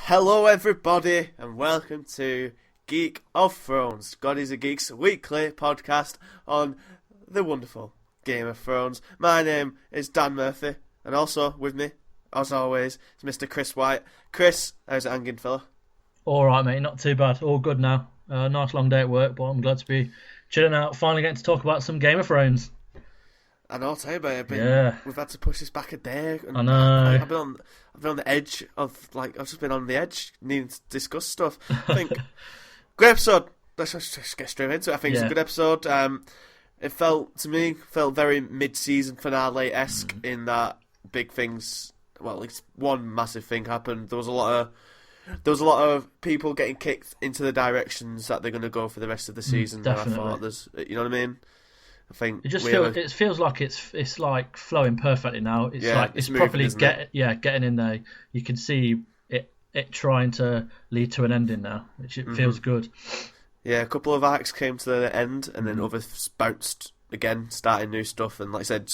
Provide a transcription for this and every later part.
Hello everybody and welcome to Geek of Thrones, GodisaGeek's weekly podcast on the wonderful Game of Thrones. My name is Dan Murphy and also with me, as always, is Mr. Chris White. Chris, how's it hanging, fella? Alright mate, not too bad, all good now. Nice long day at work, but I'm glad to be chilling out, finally getting to talk about some Game of Thrones. I know, tell you about it, Yeah. we've had to push this back a day. And I know. I've been on the edge of, I've just been on the edge, needing to discuss stuff. I think, great episode. Let's just get straight into it. I think it's a good episode. It felt very mid-season finale-esque in that big things, well, at least one massive thing happened. There was a lot of people getting kicked into the directions that they're going to go for the rest of the season. Definitely. And I thought you know what I mean? I think It just feels like it's like flowing perfectly now. It's it's moving, properly getting in there. You can see it trying to lead to an ending now, which it feels good. Yeah, a couple of arcs came to the end, and then others bounced again, starting new stuff. And like I said,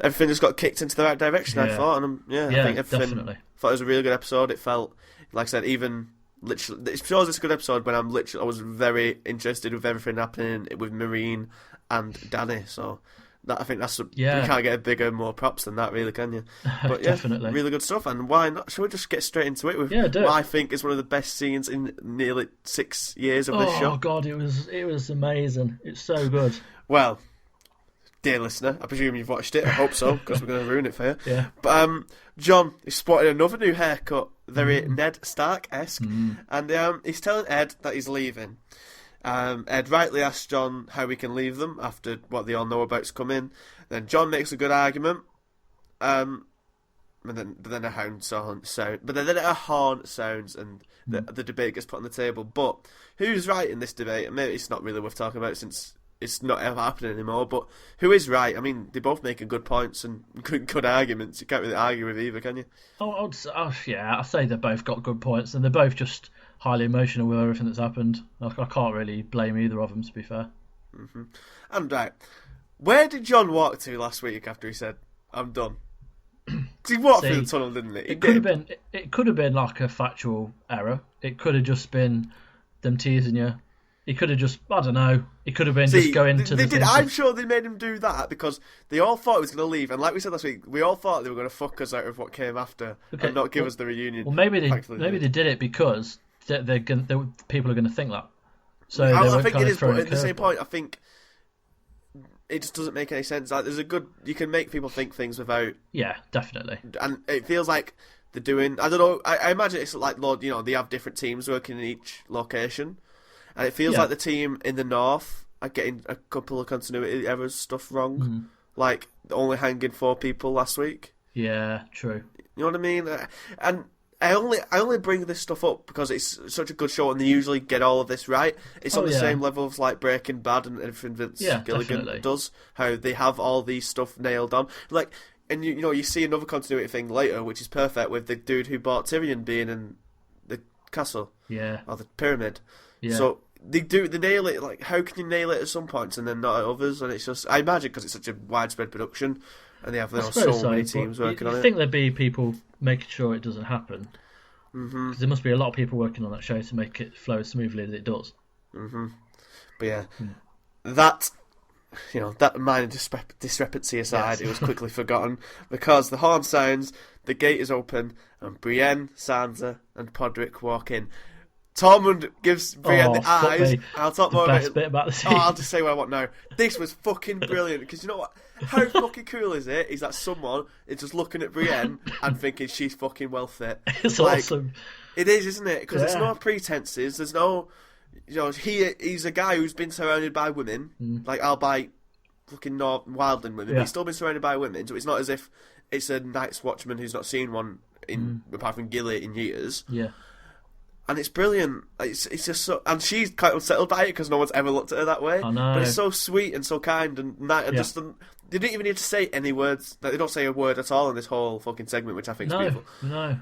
everything just got kicked into the right direction. I thought, and I think everything. Definitely. I thought it was a really good episode. It felt, like I said, even literally, it shows it's a good episode when I was very interested with everything happening with Marine and Danny. So I think you can't get a bigger, more props than that, really, can you? But yeah, Definitely. really good stuff. And why not? Shall we just get straight into it with what I think is one of the best scenes in nearly 6 years of this show? Oh god, it was amazing. It's so good. Well, dear listener, I presume you've watched it. I hope so, because we're going to ruin it for you. Yeah. But John is spotted another new haircut, very Ned Stark-esque, and he's telling Ed that he's leaving. Ed rightly asks John how we can leave them after what they all know about's come in. Then John makes a good argument, but then a horn sounds, and the debate gets put on the table. But who's right in this debate? And maybe it's not really worth talking about since it's not ever happening anymore. But who is right? I mean, they both making good points and good arguments. You can't really argue with either, can you? I'd say they've both got good points, and they're both just highly emotional with everything that's happened. I can't really blame either of them, to be fair. Mm-hmm. And right, where did John walk to last week after he said, "I'm done"? He walked through the tunnel, didn't he? It could have been like a factual error. It could have just been them teasing you. He could have just, I don't know. It could have been just going to the. I'm sure they made him do that because they all thought he was going to leave, and like we said last week, we all thought they were going to fuck us out of what came after and not give us the reunion. Well, maybe they did it because people are going to think that. So I think it is, but at the same point, I think it just doesn't make any sense. Like, you can make people think things without. Yeah, definitely. And it feels like they're doing. I don't know. I imagine it's like they have different teams working in each location. And it feels like the team in the north are getting a couple of continuity errors stuff wrong. Mm-hmm. Like, only hanging 4 people last week. Yeah, true. You know what I mean? And I only bring this stuff up because it's such a good show and they usually get all of this right. It's on the same level as like Breaking Bad and everything Vince Gilligan definitely does. How they have all these stuff nailed on. Like, and you see another continuity thing later, which is perfect with the dude who bought Tyrion being in the castle. Yeah. Or the pyramid. Yeah. So they nail it. Like, how can you nail it at some points and then not at others? And it's just, I imagine, because it's such a widespread production, and they have so many teams working on it. I think there'd be people making sure it doesn't happen. Because there must be a lot of people working on that show to make it flow as smoothly as it does. Mm-hmm. But yeah, that minor discrepancy aside, it was quickly forgotten because the horn sounds, the gate is open, and Brienne, Sansa, and Podrick walk in. Tormund gives Brienne the eyes. I'll talk more about it. Bit about the scene. I'll just say what I want now. This was fucking brilliant because you know what? How fucking cool is it? Is that someone is just looking at Brienne and thinking she's fucking well fit? It's awesome. It is, isn't it? Because there's no pretenses. There's no, he's a guy who's been surrounded by women, like albeit fucking wildling women, but he's still been surrounded by women. So it's not as if it's a Night's Watchman who's not seen one apart from Gilly in years. Yeah. And it's brilliant. It's just so, and she's quite unsettled by it because no one's ever looked at her that way. I know. But it's so sweet and so kind, and just they didn't even need to say any words. Like, they don't say a word at all in this whole fucking segment, which I think is beautiful. No.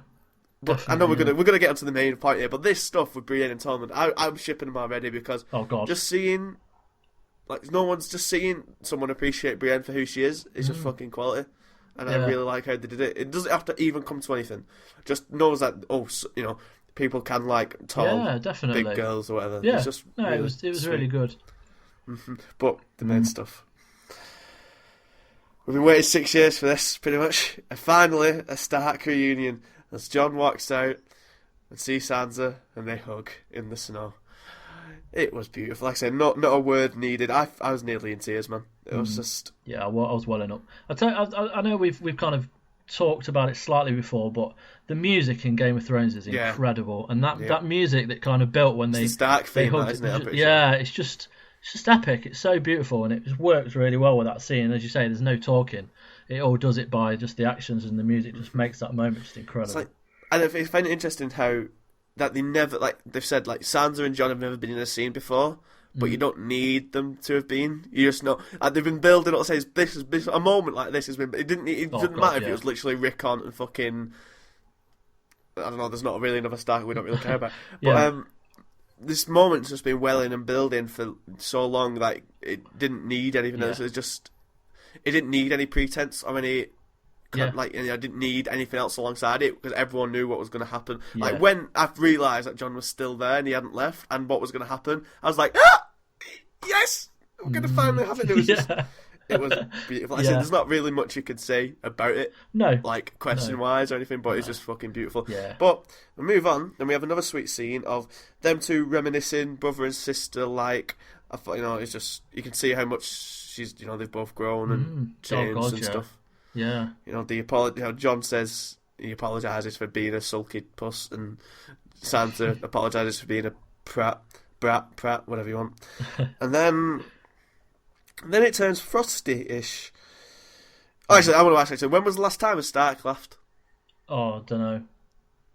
But I know we're gonna get onto the main point here. But this stuff with Brienne and Tormund, I'm shipping them already because just seeing, like, no one's just seeing someone appreciate Brienne for who she is just fucking quality. and I really like how they did it. It doesn't have to even come to anything. Just knows that people can like tall, big girls or whatever. Yeah, it's just it was really good. But the main stuff. We've been waiting 6 years for this, pretty much. And finally, a Stark reunion as Jon walks out and sees Sansa, and they hug in the snow. It was beautiful. Like I said, not a word needed. I was nearly in tears, man. It was just... Yeah, I was welling up. I know we've kind of talked about it slightly before, but the music in Game of Thrones is incredible. And that music that kind of built when it's the Stark theme, isn't it? It's just epic. It's so beautiful, and it just works really well with that scene. As you say, there's no talking. It all does it by just the actions, and the music just makes that moment just incredible. And I find it interesting how that they never, like they've said, like Sansa and Jon have never been in a scene before, but you don't need them to have been. You just know, and they've been building up. Says this a moment like this has been. It didn't matter if it was literally Rickon and fucking. I don't know. There's not really another Stark we don't really care about, but this moment's just been welling and building for so long. Like it didn't need anything else. It didn't need any pretense or any. I didn't need anything else alongside it because everyone knew what was going to happen. Yeah. Like when I realised that Jon was still there and he hadn't left and what was going to happen, I was like, yes, we're going to finally have it. It was beautiful. I said, there's not really much you could say about it, like question-wise or anything, but it's just fucking beautiful. Yeah. But we move on, and we have another sweet scene of them two reminiscing, brother and sister. Like I thought, it's just you can see how much she's, they've both grown and changed and stuff. Yeah. Jon says he apologises for being a sulky puss, and Sansa apologises for being a brat, whatever you want. And then it turns frosty-ish. Oh, actually, I want to ask, when was the last time a Stark laughed? Oh, don't know,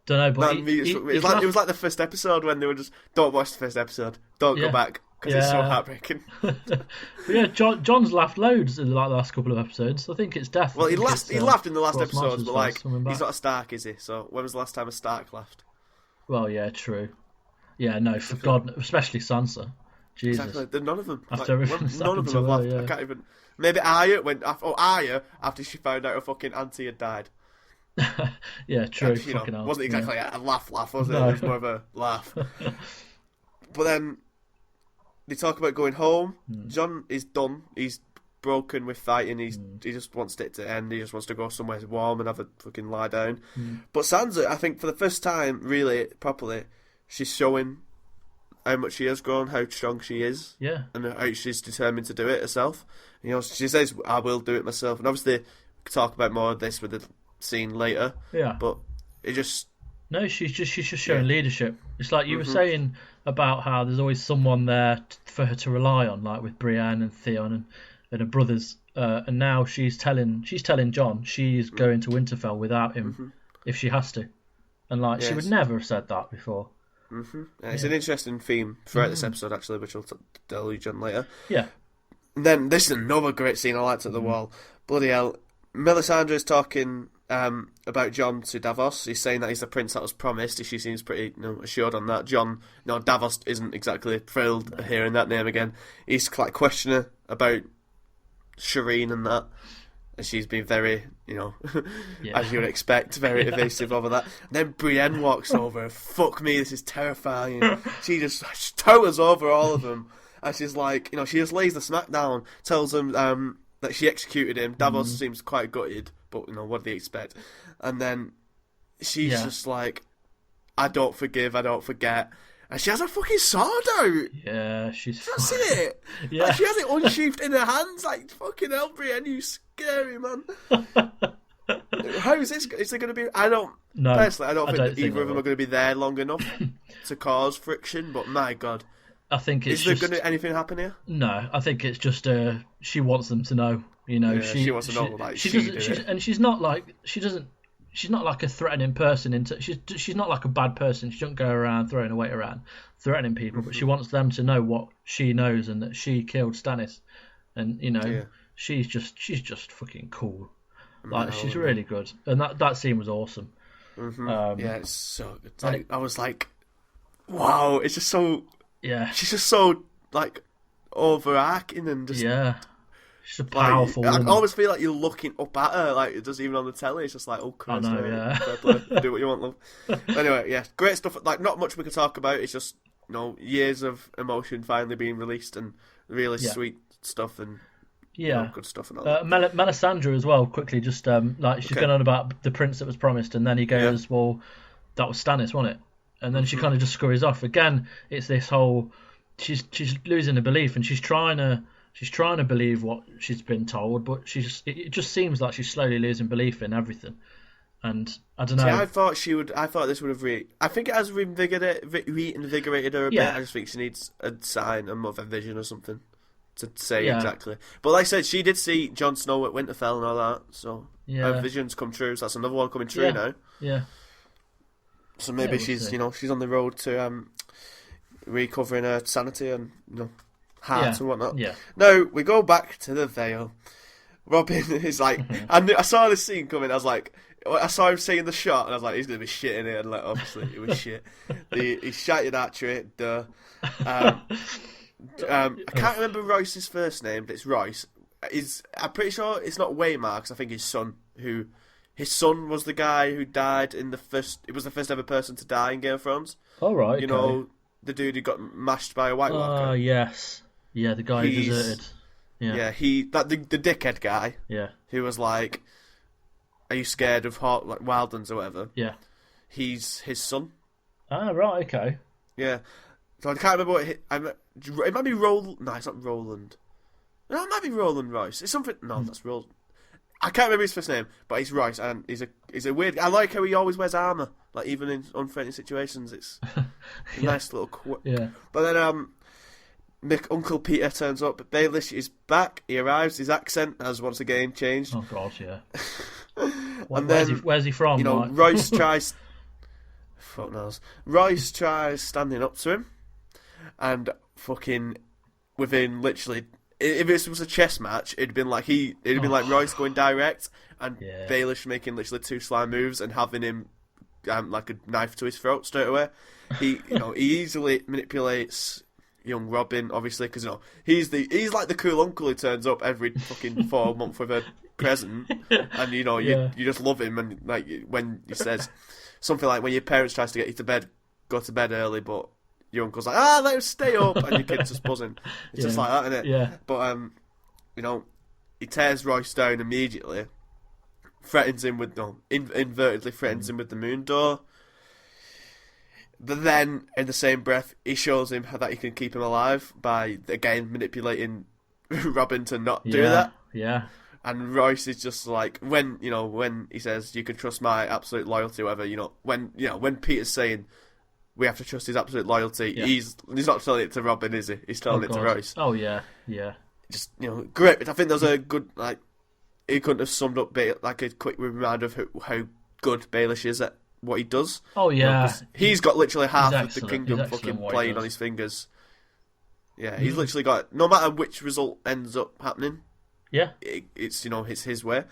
but it was like the first episode when they were just, don't watch the first episode, don't go back. Because it's so heartbreaking. But Jon's laughed loads in the last couple of episodes. I think it's death. Well, he laughed in the last episodes, but he's not a Stark, is he? So when was the last time a Stark laughed? Well, yeah, true. Yeah, no, for God, especially Sansa. Jesus. Exactly. None of them. After everything none of them have laughed. I can't even... Maybe Arya went... Arya, after she found out her fucking auntie had died. Yeah, true. It wasn't exactly a laugh, was it? No. It was more of a laugh. But then... They talk about going home. Jon is done. He's broken with fighting. He just wants it to end. He just wants to go somewhere warm and have a fucking lie down. But Sansa, I think for the first time, really, properly, she's showing how much she has grown, how strong she is. Yeah. And how she's determined to do it herself. She says, I will do it myself. And obviously, we could talk about more of this with the scene later. Yeah. But it just... No, she's just showing leadership. It's like you were saying about how there's always someone there for her to rely on, like with Brienne and Theon and her brothers. And now she's telling Jon she's going to Winterfell without him if she has to, and she would never have said that before. It's an interesting theme throughout this episode, actually, which we'll deluge on later. Yeah. And then this is another great scene I liked at the wall. Bloody hell, Melisandre's talking about Jon to Davos. He's saying that he's the prince that was promised. She seems pretty assured on that. Davos isn't exactly thrilled hearing that name again. He's like questioning her about Shireen and that. And she's been very, as you would expect, very evasive over that. And then Brienne walks over. Fuck me, this is terrifying. She just towers over all of them. And she's like, she just lays the smack down, tells them that she executed him. Davos seems quite gutted, but what do they expect? And then she's just like, I don't forgive, I don't forget. And she has a fucking sword out. Yeah, she's... That's it. Yeah. Like, she has it unsheathed in her hands. Like, fucking hell, Brienne, you scary, man. How is this? Is there going to be... Personally, I don't think either of them are going to be there long enough to cause friction, but my God. I think it's Is there going to anything happen here? No, I think it's just she wants them to know. She wants to know like she's not like she's not like a threatening person. She's not like a bad person. She doesn't go around throwing her weight around, threatening people. But she wants them to know what she knows and that she killed Stannis, and she's just fucking cool. Like she's really good, and that scene was awesome. It's so good. I was like, wow, it's just so. Yeah, she's just so like overarching and just She's a powerful woman. I always feel like you're looking up at her, like it does even on the telly. It's just like, oh Christ, I know, yeah. fair play, do what you want, love. Anyway, yeah, great stuff. Like not much we could talk about. It's just years of emotion finally being released and really sweet stuff and good stuff and all that. Melisandre as well. Quickly, just like she's going on about the prince that was promised, and then he goes, "Well, that was Stannis, wasn't it?" And then she kind of just scurries off. Again, it's this whole she's losing the belief, and she's trying to believe what she's been told, but it just seems like she's slowly losing belief in everything. And I don't know. See, I thought this would have I think it has reinvigorated her a bit. I just think she needs a sign, a mother vision or something to say exactly. But like I said, she did see Jon Snow at Winterfell and all that, so her visions come true. So that's another one coming true now. Yeah. So maybe she's she's on the road to recovering her sanity and heart and whatnot. Yeah. Now we go back to the Vale. Robin is like, I saw this scene coming. I was like, I saw him seeing the shot, and I was like, he's gonna be shit in it. And like, obviously, it was shit. He shouted archery. Duh. I can't remember Royce's first name, but it's Royce. I'm pretty sure it's not Waymar, because I think his son was the guy who died in the first. It was the first ever person to die in Game of Thrones. Oh right. You know, the dude who got mashed by a White Walker. Oh yes. Yeah, the guy who deserted. Yeah, the dickhead guy. Yeah. Who was like, "Are you scared of wildlands or whatever?" Yeah. He's his son. Ah, right, okay. Yeah. So I can't remember what it might be Roland. No, it's not Roland. No, it might be Roland Royce. It's something. No, that's Roland. I can't remember his first name, but he's Royce, and he's a weird. I like how he always wears armor, like even in unfriendly situations. It's a nice little quirk. Yeah. But then Uncle Peter turns up. Baelish is back. He arrives. His accent has once again changed. Oh God, yeah. And then where's he from? Royce tries. Fuck knows. Royce tries standing up to him, and fucking within literally, if this was a chess match, it'd been like Royce going direct and Baelish making literally two sly moves and having him like a knife to his throat straight away. He he easily manipulates young Robin, obviously, because he's like the cool uncle who turns up every fucking 4 months with a present, and you just love him. And like when he says something like, when your parents tries to get you to bed, go to bed early, but your uncle's like, let him stay up, and your kid's just buzzing. It's just like that, isn't it? Yeah. But he tears Royce down immediately, threatens him with inadvertently threatens him with the moon door. But then, in the same breath, he shows him that he can keep him alive by, again, manipulating Robin to not do that. Yeah. And Royce is just like, when he says, "You can trust my absolute loyalty," whatever, when Peter's saying, "We have to trust his absolute loyalty," he's not telling it to Robin, is he? He's telling it to Royce. Oh, yeah, yeah. Just, great. I think there's a good, like, he couldn't have summed up, like, a quick reminder of how good Baelish is at what he does. Oh yeah, he's got literally half of the kingdom fucking playing on his fingers. Yeah, he's literally got, no matter which result ends up happening. Yeah, it's it's his way.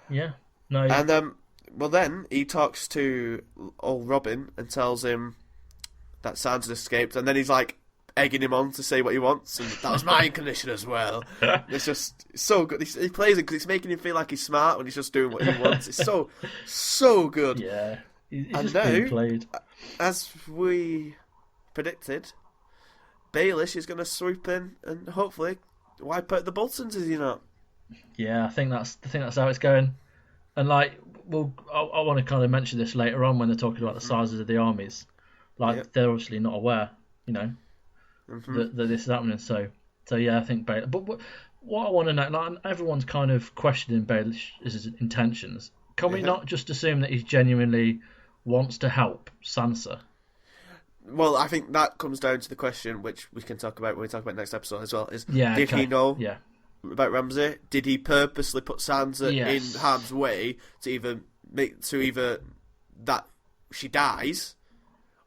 Yeah, no. And well, then he talks to old Robin and tells him that Sansa escaped, and then he's like egging him on to say what he wants, and that was my condition as well. It's just so good. He plays it because it's making him feel like he's smart when he's just doing what he wants. It's so good. Yeah. And now, as we predicted, Baelish is going to swoop in and hopefully wipe out the Boltons, is he not? Yeah, I think that's how it's going. And like, I want to kind of mention this later on when they're talking about the sizes of the armies. Like, they're obviously not aware, that this is happening. So yeah, I think Baelish. But what I want to know, like, everyone's kind of questioning Baelish's intentions. Can we not just assume that he genuinely wants to help Sansa? Well, I think that comes down to the question, which we can talk about when we talk about next episode as well, is did he know about Ramsay? Did he purposely put Sansa in harm's way to either that she dies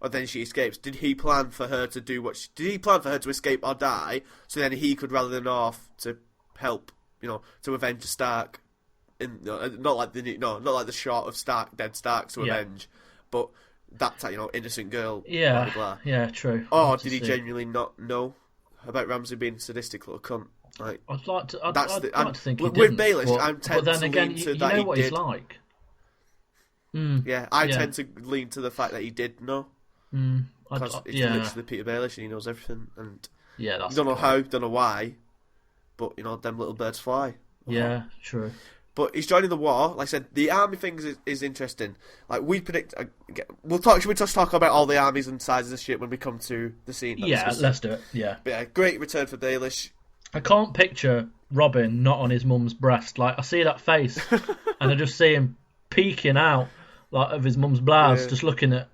or then she escapes? Did he plan for her to do did he plan for her to escape or die, so then he could rally the North to help, to avenge the Stark? Not like the shot of dead Stark to avenge, but that innocent girl. Yeah, blah, blah, blah. Yeah, true. Or did he genuinely not know about Ramsay being a sadistic little cunt? Like, I'd like to. I'd that's like to think he with didn't. Baelish, I'm but then to again, lean you, to you that know he what did. he's like. Yeah, I yeah. tend to lean to the fact that he did know. Because it's literally Peter Baelish and he knows everything. And yeah, that's you don't know how, don't know why, but, you know, them little birds fly. Yeah, true. But he's joining the war. Like I said, the army thing is interesting. Like, we predict... should we just talk about all the armies and sizes of shit when we come to the scene? Yeah, let's do it, yeah. But yeah, great return for Baelish. I can't picture Robin not on his mum's breast. Like, I see that face, and I just see him peeking out like of his mum's blouse, just looking at...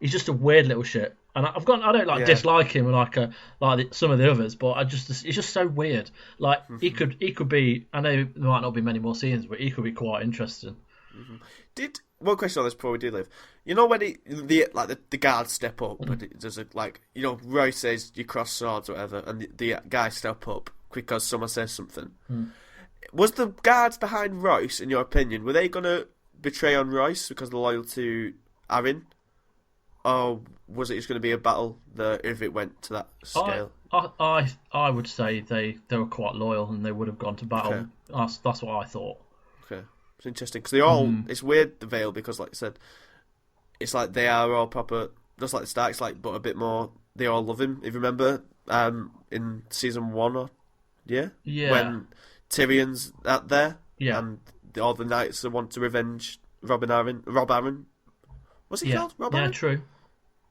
He's just a weird little shit. And I don't dislike him like some of the others, but it's just so weird. Like he could be. I know there might not be many more scenes, but he could be quite interesting. One question on this before we do leave? You know when the guards step up and there's Roy says you cross swords or whatever, and the guys step up because someone says something. Was the guards behind Royce, in your opinion, were they gonna betray on Royce because they're loyal to Arryn? Or was it just going to be a battle if it went to that scale? I would say they were quite loyal and they would have gone to battle. Okay. That's what I thought. Okay, it's interesting because they all. It's weird, the Vale, because like I said, it's like they are all proper, just like the Starks, like, but a bit more. They all love him. If you remember, in season 1 when Tyrion's out there, and all the knights want to revenge Rob Arryn. What's he called? Rob Arryn? Yeah, true.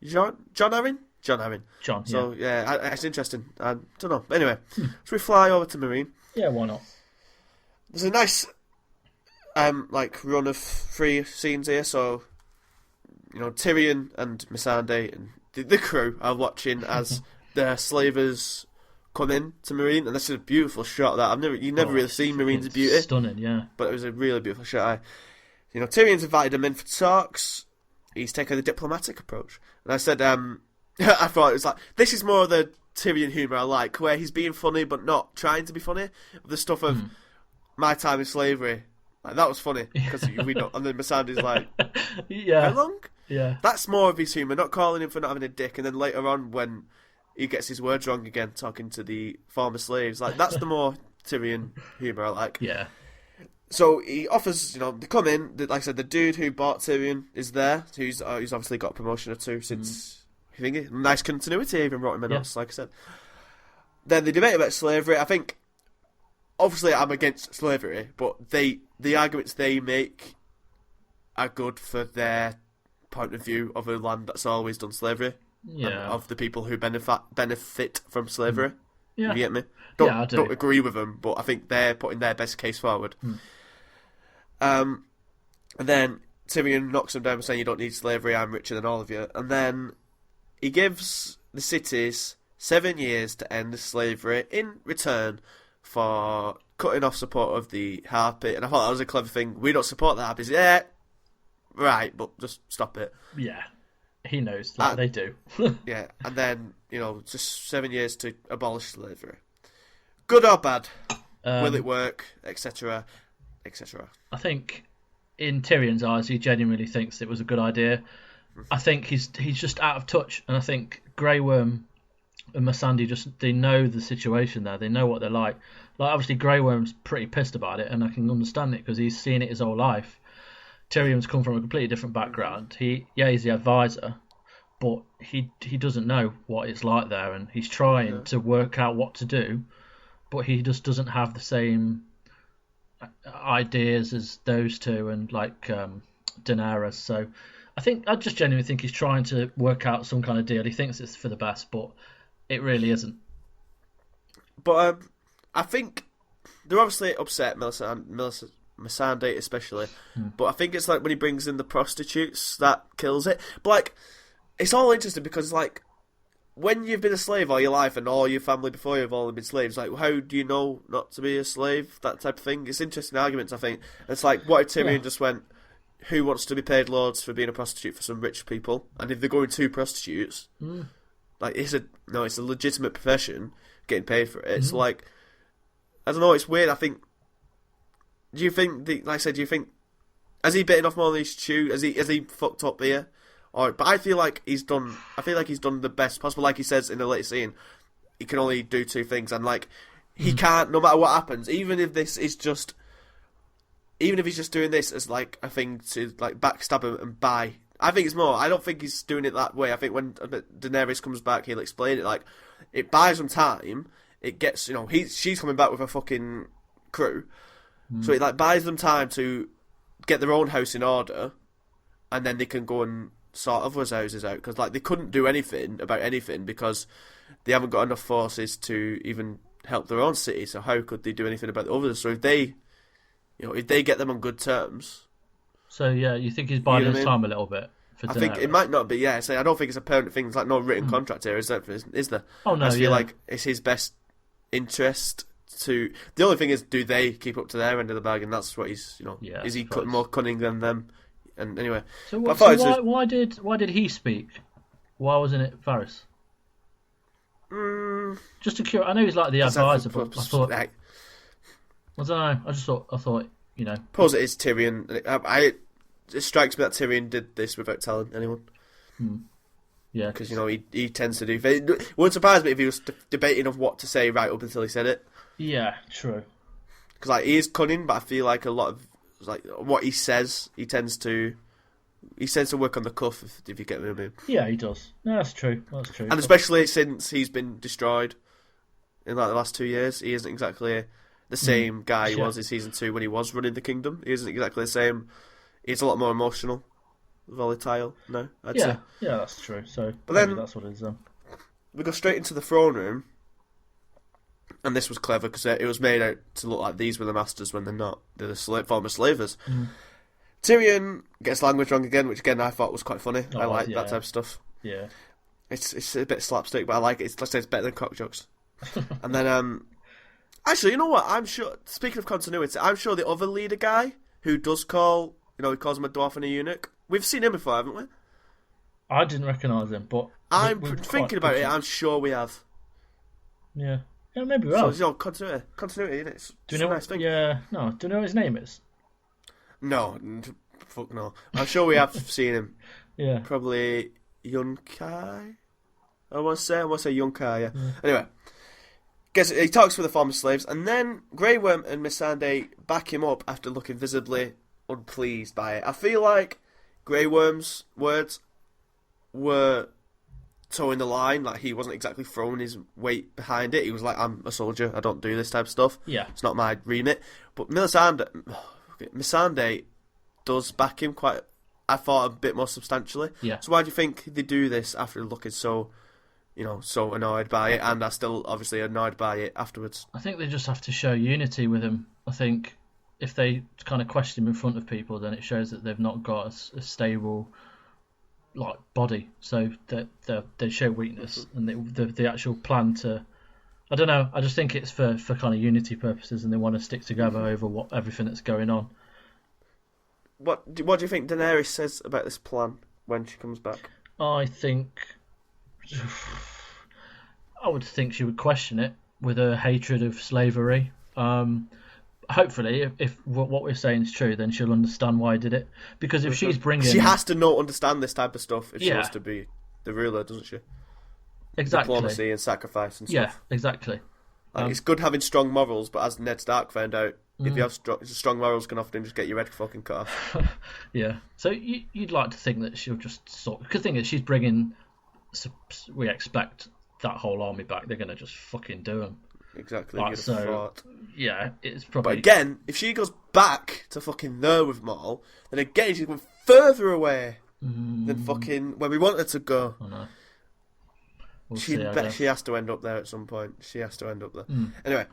John Arryn? John Arryn. John, so, it's interesting. I don't know. But anyway, so we fly over to Meereen. Yeah, why not? There's a nice, run of 3 scenes here. So, Tyrion and Missandei and the crew are watching as the slavers come in to Meereen. And this is a beautiful shot of that. You never really seen Meereen's beauty. Stunning, yeah. But it was a really beautiful shot. Tyrion's invited him in for talks. He's taken the diplomatic approach. And I said, I thought it was like, this is more of the Tyrion humour I like, where he's being funny but not trying to be funny. The stuff of my time in slavery, like, that was funny, because we don't, and then Missandei's like, how long? Yeah. That's more of his humour, not calling him for not having a dick, and then later on when he gets his words wrong again, talking to the former slaves, like, that's the more Tyrion humour I like. Yeah. So he offers, they come in. Like I said, the dude who bought Tyrion is there. He's obviously got a promotion or 2 since. I think nice continuity. I even wrote him a notes, like I said. Then they debate about slavery. I think, obviously, I'm against slavery, but the arguments they make are good for their point of view of a land that's always done slavery. Yeah. And of the people who benefit from slavery. Yeah. You get me? I do. Don't agree with them, but I think they're putting their best case forward. And then Tyrion knocks him down saying, you don't need slavery, I'm richer than all of you. And then he gives the cities 7 years to end the slavery in return for cutting off support of the Harpy. And I thought that was a clever thing. We don't support the Harpies. Yeah, right, but just stop it. Yeah, he knows that they do. Yeah, and then, just 7 years to abolish slavery. Good or bad? Will it work? Etc. Etc. I think in Tyrion's eyes, he genuinely thinks it was a good idea. I think he's just out of touch, and I think Grey Worm and Missandei they know the situation there. They know what they're like. Like, obviously, Grey Worm's pretty pissed about it, and I can understand it because he's seen it his whole life. Tyrion's come from a completely different background. He's the advisor, but he doesn't know what it's like there, and he's trying to work out what to do, but he just doesn't have the same ideas as those two and Daenerys. So I just genuinely think he's trying to work out some kind of deal. He thinks it's for the best, but it really isn't. But I think they're obviously upset, Missandei especially. But I think it's like when he brings in the prostitutes that kills it. But it's all interesting because when you've been a slave all your life and all your family before you have all been slaves, how do you know not to be a slave? That type of thing. It's interesting arguments, I think. It's like, what if Tyrion just went, who wants to be paid loads for being a prostitute for some rich people? And if they're going to prostitutes, it's a legitimate profession, getting paid for it. So I don't know, it's weird. I think, do you think, has he bitten off more than he's chewed? Has he fucked up here? But I feel like he's done the best possible. Like he says in the latest scene, he can only do 2 things, and he can't, no matter what happens, even if he's just doing this as like a thing to like backstab him and buy. I think it's more. I don't think he's doing it that way. I think when Daenerys comes back, he'll explain it like it buys him time. It gets, she's coming back with a fucking crew, so it like buys them time to get their own house in order, and then they can go and sort others' houses out, because like they couldn't do anything about anything because they haven't got enough forces to even help their own city. So how could they do anything about the others? So if they get them on good terms. So yeah, you think he's buying his time a little bit for Daenerys? I think it might not be. Yeah, so I don't think it's a permanent thing. It's like no written contract here, is there? Oh no, I feel like it's his best interest to. The only thing is, do they keep up to their end of the bargain? That's what he's. Is he more cunning than them? And anyway, so why did he speak? Why wasn't it Varys? Just to cure. I know he's like the advisor, but I thought. I don't know. I thought. Suppose it is Tyrion. It strikes me that Tyrion did this without telling anyone. Yeah, because he tends to do. It wouldn't surprise me if he was debating of what to say right up until he said it. Yeah, true. Because like he is cunning, but I feel like a lot of like what he says, he tends to work on the cuff. If you get what I mean. Yeah, he does. No, that's true. That's true. And especially since he's been destroyed in like the last 2 years, he isn't exactly the same guy he was in season 2 when he was running the kingdom. He isn't exactly the same. He's a lot more emotional, volatile. No, I'd say. Yeah, that's true. So, but then that's what it is. We go straight into the throne room, and this was clever because it was made out to look like these were the masters when they're not. They're the former slavers. Tyrion gets language wrong again, which again I thought was quite funny. I like that type of stuff. Yeah, it's a bit slapstick, but I like it. Let's say it's better than cock jokes. And then actually, you know what? I'm sure. Speaking of continuity, I'm sure the other leader guy who does call, he calls him a dwarf and a eunuch. We've seen him before, haven't we? I didn't recognise him, but I'm thinking about it. I'm sure we have. Yeah, maybe we have. So, continuity, isn't it? Do you know nice thing. Yeah, no. Do you know what his name is? No, fuck no. I'm sure we have seen him. Yeah, probably Yunkai. I want to say Yunkai. Yeah. Anyway. He talks with the former slaves, and then Grey Worm and Missandei back him up after looking visibly unpleased by it. I feel like Grey Worm's words were towing the line, like he wasn't exactly throwing his weight behind it. He was like, I'm a soldier, I don't do this type of stuff. Yeah. It's not my remit. But Missandei does back him quite, I thought, a bit more substantially. Yeah. So why do you think they do this after looking so annoyed by it, and are still obviously annoyed by it afterwards? I think they just have to show unity with him. I think if they kind of question him in front of people, then it shows that they've not got a stable body. So they show weakness, and the actual plan to, I don't know. I just think it's for kind of unity purposes, and they want to stick together over everything that's going on. What do you think Daenerys says about this plan when she comes back? I would think she would question it with her hatred of slavery. Hopefully, if what we're saying is true, then she'll understand why I did it. Because if she's bringing... She has to understand this type of stuff if she wants to be the ruler, doesn't she? Exactly. Diplomacy and sacrifice and stuff. Yeah, exactly. It's good having strong morals, but as Ned Stark found out, if you have strong morals, can often just get your head fucking cut off. Yeah. So you'd like to think that she'll just sort... Because the thing is, she's bringing... We expect that whole army back. They're going to just fucking do them. Exactly. Yeah, it's probably... But again, if she goes back to fucking there with them all, then again she's going further away than fucking where we want her to go. I know. She has to end up there at some point. She has to end up there. Anyway,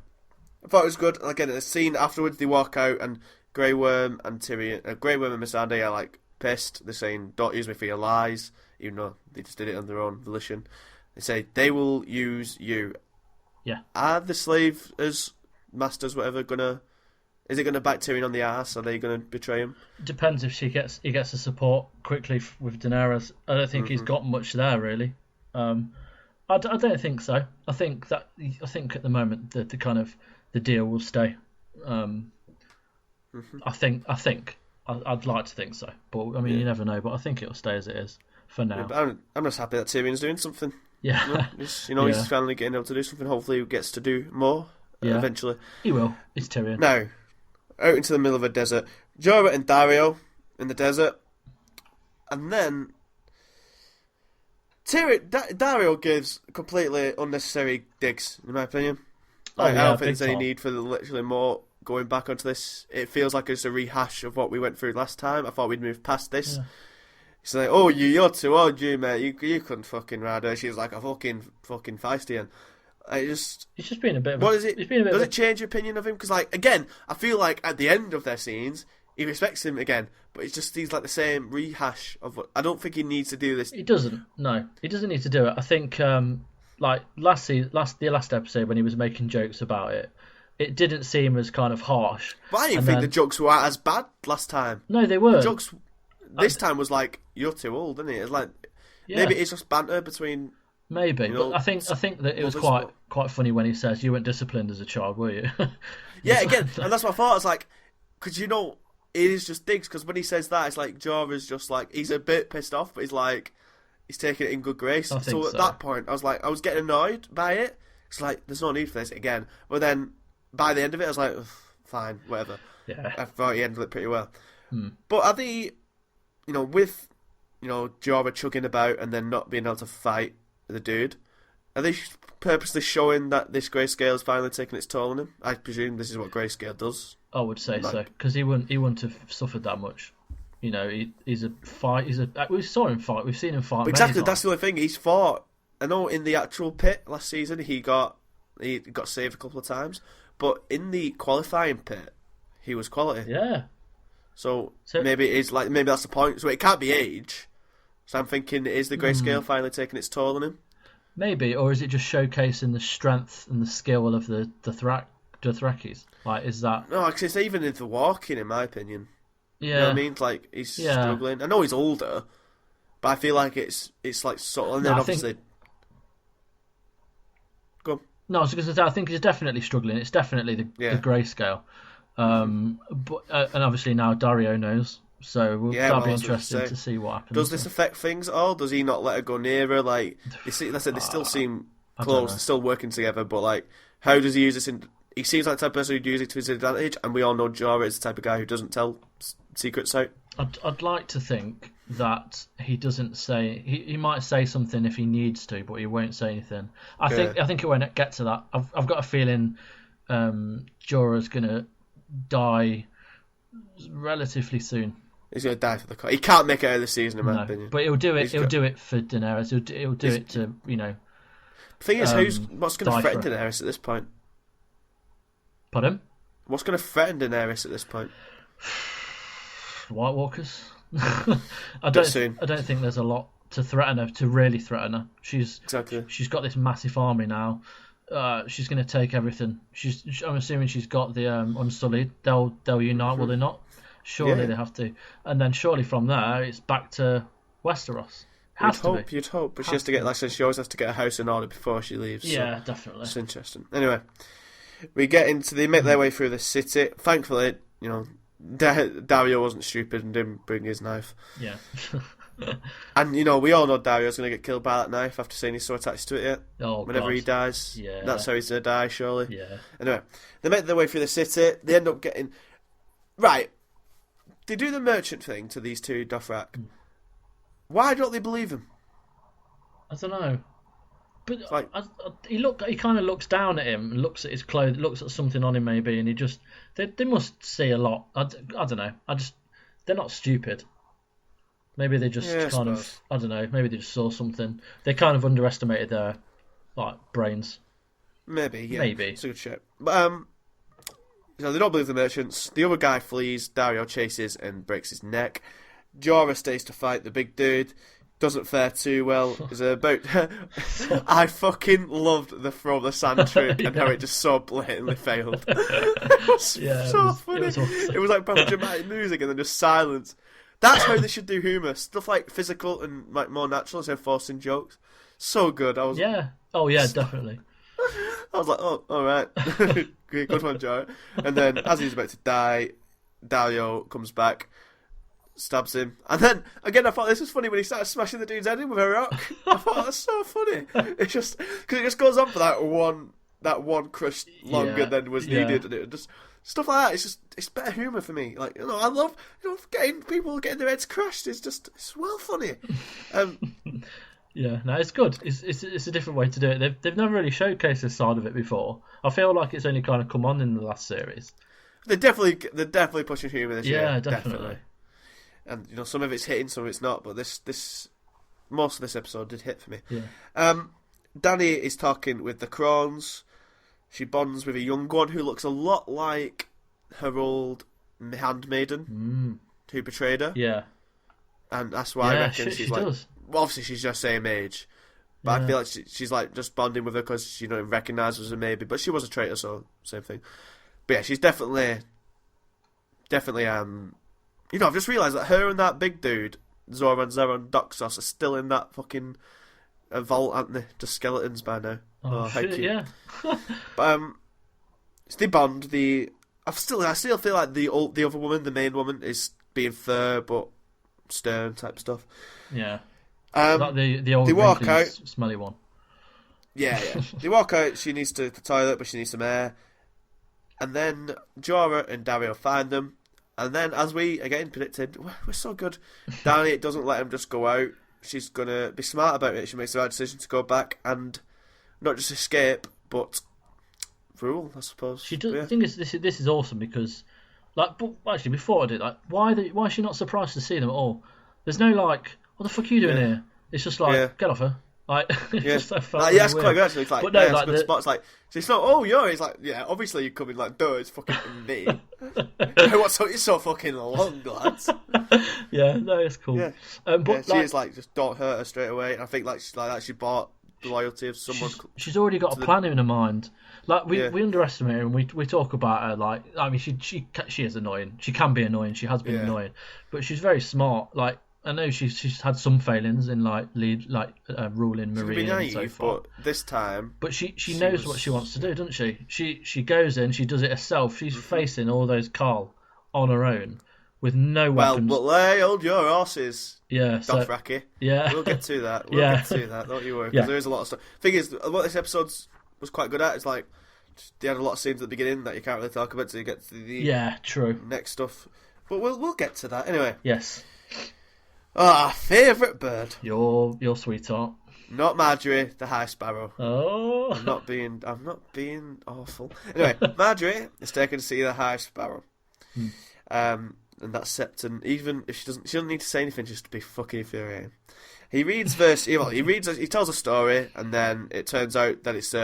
I thought it was good. Again, the scene afterwards, they walk out, and Grey Worm and Missandei are like pissed. They're saying, "Don't use me for your lies," even though they just did it on their own volition. They say they will use you. Yeah. Are the slave as masters, whatever, is it gonna back Tyrion on the arse? Are they gonna betray him? Depends if he gets the support quickly with Daenerys. I don't think he's got much there really. I don't think so. I think at the moment the kind of the deal will stay. I'd like to think so, but I mean you never know. But I think it'll stay as it is for now. Yeah, I'm just happy that Tyrion's doing something. Yeah, He's finally getting able to do something. Hopefully, he gets to do more. eventually. He will. It's Tyrion. Now, out into the middle of a desert. Jorah and Dario in the desert. And then Dario gives completely unnecessary digs, in my opinion. I don't think there's any need for literally more going back onto this. It feels like it's a rehash of what we went through last time. I thought we'd move past this. Yeah. He's like, oh, you're too old, you mate. You couldn't fucking ride her. She's like a fucking feisty. And he's just being a bit of. What is it? Does it change your opinion of him? Because again, I feel like at the end of their scenes, he respects him again, but he's like the same rehash of what. I don't think he needs to do this. He doesn't. No, he doesn't need to do it. I think like the last episode when he was making jokes about it, it didn't seem as kind of harsh. But I didn't think the jokes were as bad last time. No, they were. The jokes this time was like, you're too old, isn't it? It's like maybe it's just banter between. Maybe, but I think that it was quite funny when he says, "You weren't disciplined as a child, were you?" Yeah, again, and that's what I thought. I was like, because it is just digs. Because when he says that, it's like Jorah's just like he's a bit pissed off, but he's taking it in good grace. So at that point, I was getting annoyed by it. It's like there's no need for this again. But then by the end of it, I was like, fine, whatever. Yeah, I thought he handled it pretty well. But are they, with Jorah chugging about and then not being able to fight the dude, are they purposely showing that this grayscale is finally taking its toll on him? I presume this is what grayscale does. I would say so, because he wouldn't have suffered that much. He's a fight. We saw him fight. We've seen him fight. Exactly, that's the only thing. He's fought. I know in the actual pit last season he got saved a couple of times, but in the qualifying pit he was quality. Yeah. So maybe maybe that's the point. So it can't be age. So I'm thinking, is the grayscale finally taking its toll on him? Maybe, or is it just showcasing the strength and the skill of the Dothrakis? Like, is that? No, because it's even in the walking, in my opinion. Yeah. You know what I mean? Like, he's struggling. I know he's older, but I feel like it's like subtle. And then obviously... Go on. No, I was going to say, I think he's definitely struggling. It's definitely the grayscale. But and obviously now Dario knows. So that'll be interesting to see what happens. Does this affect things at all? Does he not let her go near her? Like, they still seem close, they're still working together, but like, how does he use this he seems like the type of person who'd use it to his advantage, and we all know Jorah is the type of guy who doesn't tell secrets out. I'd like to think that he doesn't say... He might say something if he needs to, but he won't say anything. I think it won't get to that. I've got a feeling Jorah's going to die relatively soon. He's going to die for the cause. He can't make it out of the season, in my opinion. But he'll do it. He'll do it for Daenerys. He'll do it to, The thing is, what's going to threaten Daenerys at this point? Pardon? What's going to threaten Daenerys at this point? White Walkers. I don't think there's a lot to threaten her. To really threaten her, she's got this massive army now. She's going to take everything. I'm assuming she's got the Unsullied. They'll unite, will they not? Surely they have to. And then surely from there, it's back to Westeros. You'd hope. But she has to get, like I said, she always has to get a house in order before she leaves. Yeah, so definitely. It's interesting. Anyway, they make their way through the city. Thankfully, Dario wasn't stupid and didn't bring his knife. Yeah. And, we all know Dario's going to get killed by that knife after seeing he's so attached to it yet. Oh, Whenever he dies. Yeah. That's how he's going to die, surely. Yeah. Anyway, they make their way through the city. They end up getting... Right. They do the merchant thing to these two Dothrak. Why don't they believe him? I don't know. But he kind of looks down at him and looks at his clothes, looks at something on him maybe, and he just... They must see a lot. I don't know. They're not stupid. Maybe they just I don't know. Maybe they just saw something. They kind of underestimated their brains. Maybe, yeah. Maybe. It's a good shit. But they don't believe the merchants. The other guy flees. Dario chases and breaks his neck. Jorah stays to fight the big dude. Doesn't fare too well. I fucking loved the throw the sand trick and how it just so blatantly failed. It was so funny. It was like proper dramatic music and then just silence. That's how they should do humour. Stuff like physical and like more natural instead of forcing jokes. So good. Yeah. Oh yeah, definitely. I was like, oh, all right. Good one, Joe. And then as he's about to die, Dario comes back, stabs him. And then, again, I thought this was funny when he started smashing the dude's head in with a rock. I thought, that's so funny. It's just, because it just goes on for that one that one crush longer than was Yeah. needed, and it just stuff like that. It's better humour for me. Like, I love people getting their heads crushed. It's well funny. Yeah, no, it's good. It's a different way to do it. They've never really showcased this side of it before. I feel like it's only kind of come on in the last series. They're definitely pushing humour this year. Yeah, definitely. And some of it's hitting, some of it's not. But this most of this episode did hit for me. Yeah. Dany is talking with the Crones. She bonds with a young one who looks a lot like her old handmaiden who betrayed her. Yeah. And that's why I reckon she's like... does. Well, obviously, she's just same age. But I feel like she's like just bonding with her because she recognises her maybe. But she was a traitor, so same thing. But yeah, she's definitely... I've just realised that her and that big dude, Zoran Doxos, are still in that fucking vault, aren't they? Just skeletons by now. Oh shit, thank you. yeah. But they bond. I still feel like the other woman, the main woman, is being fair but stern type stuff. Yeah. Like the old they walk out. Smelly one. Yeah. They walk out. She needs to the toilet, but she needs some air. And then Jorah and Dario find them. And then, as we again predicted, we're so good. Dany doesn't let him just go out. She's gonna be smart about it. She makes the right decision to go back and not just escape, but rule, I suppose. She does. Yeah. The thing is, this is awesome because, actually, before I did, why is she not surprised to see them at all? There's no what the fuck are you doing here? It's just get off her. It's just so fun. That's quite good actually. It's like, but no, it's a good spot. It's like, she's not, oh, you're, it's like, yeah, obviously you're coming, duh, it's fucking me. What's up, you're so fucking long, lads. Yeah, no, it's cool. Yeah. But she is just don't hurt her straight away. And I think she's like that, she bought the loyalty of someone. She's already got a plan in her mind. We underestimate her and we talk about her she is annoying. She can be annoying. She has been annoying, but she's very smart. I know she's had some failings in ruling Maria and so forth. But this time, she knows what she wants to do, doesn't she? She goes in, she does it herself. She's facing all those Carl on her own with no weapons. Well, but hold your horses. Yeah, Dothraki. Yeah, we'll get to that. Don't you worry. Because there is a lot of stuff. Thing is, what this episode was quite good at is they had a lot of scenes at the beginning that you can't really talk about until you get to the true next stuff. But we'll get to that anyway. Yes. Favourite bird. Your sweetheart. Not Marjorie, the High Sparrow. Oh. I'm not being awful. Anyway, Marjorie is taken to see the High Sparrow. And that's Septon. Even if she doesn't need to say anything just to be fucking infuriating. He reads he tells a story, and then it turns out that it's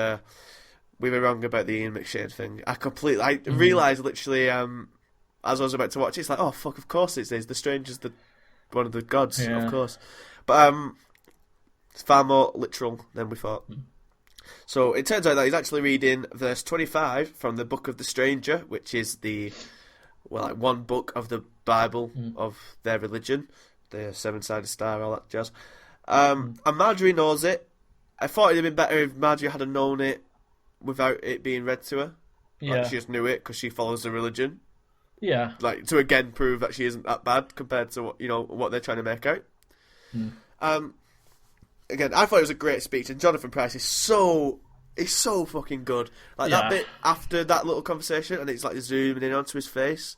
we were wrong about the Ian McShane thing. I realised literally as I was about to watch it, it's like, oh fuck, of course it is. The Stranger's one of the gods, of course. But it's far more literal than we thought. So it turns out that he's actually reading verse 25 from the Book of the Stranger, which is one book of the Bible of their religion, the seven-sided star, all that jazz. And Marjorie knows it. I thought it'd have been better if Marjorie had known it without it being read to her. Yeah. She just knew it because she follows the religion. Yeah. To again prove that she isn't that bad compared to what they're trying to make out. Again, I thought it was a great speech, and Jonathan Pryce is so fucking good. That bit after that little conversation, and it's zooming in onto his face.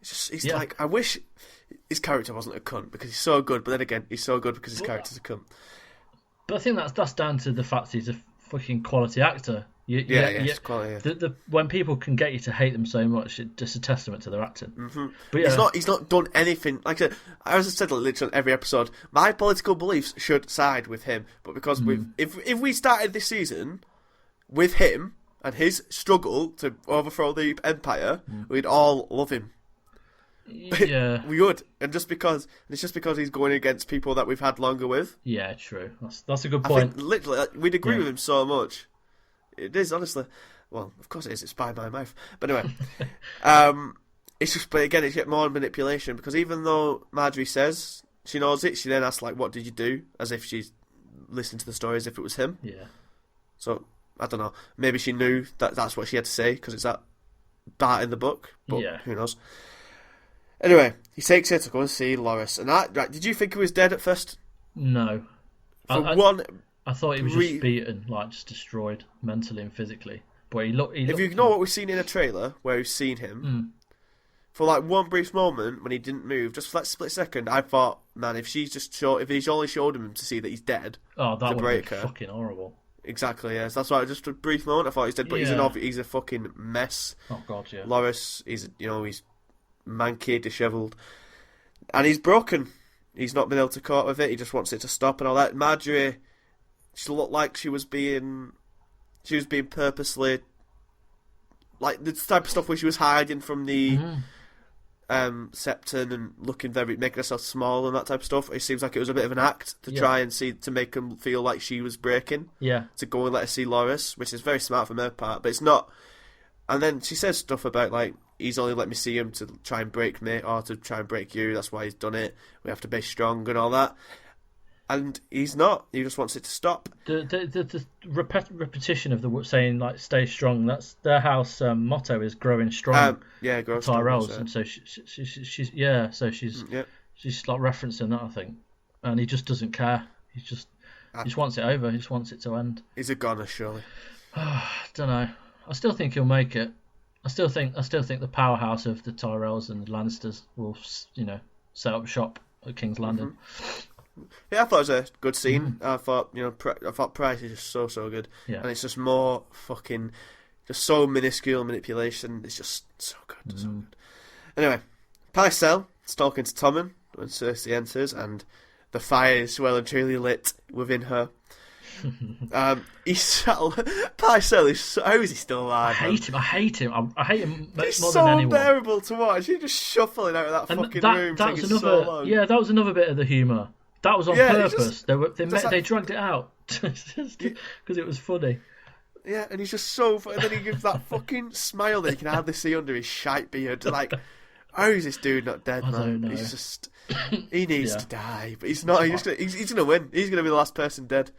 It's just, I wish his character wasn't a cunt because he's so good, but then again, he's so good because his character's a cunt. But I think that's down to the fact he's a fucking quality actor. It's quality. When people can get you to hate them so much, it's just a testament to their acting. Mm-hmm. But he's not done anything. Like as I said literally on every episode, my political beliefs should side with him. But because if we started this season with him and his struggle to overthrow the Empire, we'd all love him. Yeah, we would, and it's just because he's going against people that we've had longer with. Yeah, true. That's a good point. I think literally, we'd agree with him so much. It is, honestly. Well, of course it is. It's by my mouth. But anyway, it's just. But again, it's yet more manipulation because even though Marjorie says she knows it, she then asks "What did you do?" as if she's listening to the story as if it was him. Yeah. So I don't know. Maybe she knew that's what she had to say because it's that in the book. But who knows? Anyway, he takes her to go and see Loras. And did you think he was dead at first? No. I thought he was just beaten, just destroyed mentally and physically. But he looked. If you ignore what we've seen in a trailer, where we've seen him for like one brief moment when he didn't move, just for that split second, I thought, man, if he's only showed him to see that he's dead, that would be fucking horrible. Exactly, yes. That's why just a brief moment I thought he's dead, but he's a fucking mess. Oh god, yeah. Loris, he's manky, dishevelled, and he's broken. He's not been able to cope with it. He just wants it to stop and all that. Marjorie, she looked like she was being purposely, like the type of stuff where she was hiding from the Septon and making herself small and that type of stuff. It seems like it was a bit of an act to try and to make him feel like she was breaking. Yeah. To go and let her see Loris, which is very smart from her part, but it's not. And then she says stuff about like, he's only let me see him to try and break me or to try and break you. That's why he's done it. We have to be strong and all that. And he's not. He just wants it to stop. The repetition of the saying like "stay strong." That's their house motto is "growing strong." Grow Tyrells, strong. And so she's like referencing that, I think. And he just doesn't care. He just wants it over. He just wants it to end. He's a goner, surely. Don't know. I still think he'll make it. I still think the powerhouse of the Tyrells and Lannisters will, set up shop at King's Landing. Yeah, I thought it was a good scene. I thought Price is just so good, and it's just more fucking, just so minuscule manipulation. It's just so good, so good. Anyway, Pycelle is talking to Tommen when Cersei enters, and the fire is well and truly lit within her. Pycelle is how is he still alive? I hate him. I hate him He's more so than anyone. unbearable to watch. He's just shuffling out of that fucking room. That was another, so long. Yeah, that was another bit of the humour. That was on purpose. They dragged it out because it was funny. Yeah, and he's just so funny. And then he gives that fucking smile that you can hardly see under his shite beard. Like, how is this dude not dead, man? Don't know. He's just, he needs to die, but he's not. He's gonna win. He's gonna be the last person dead.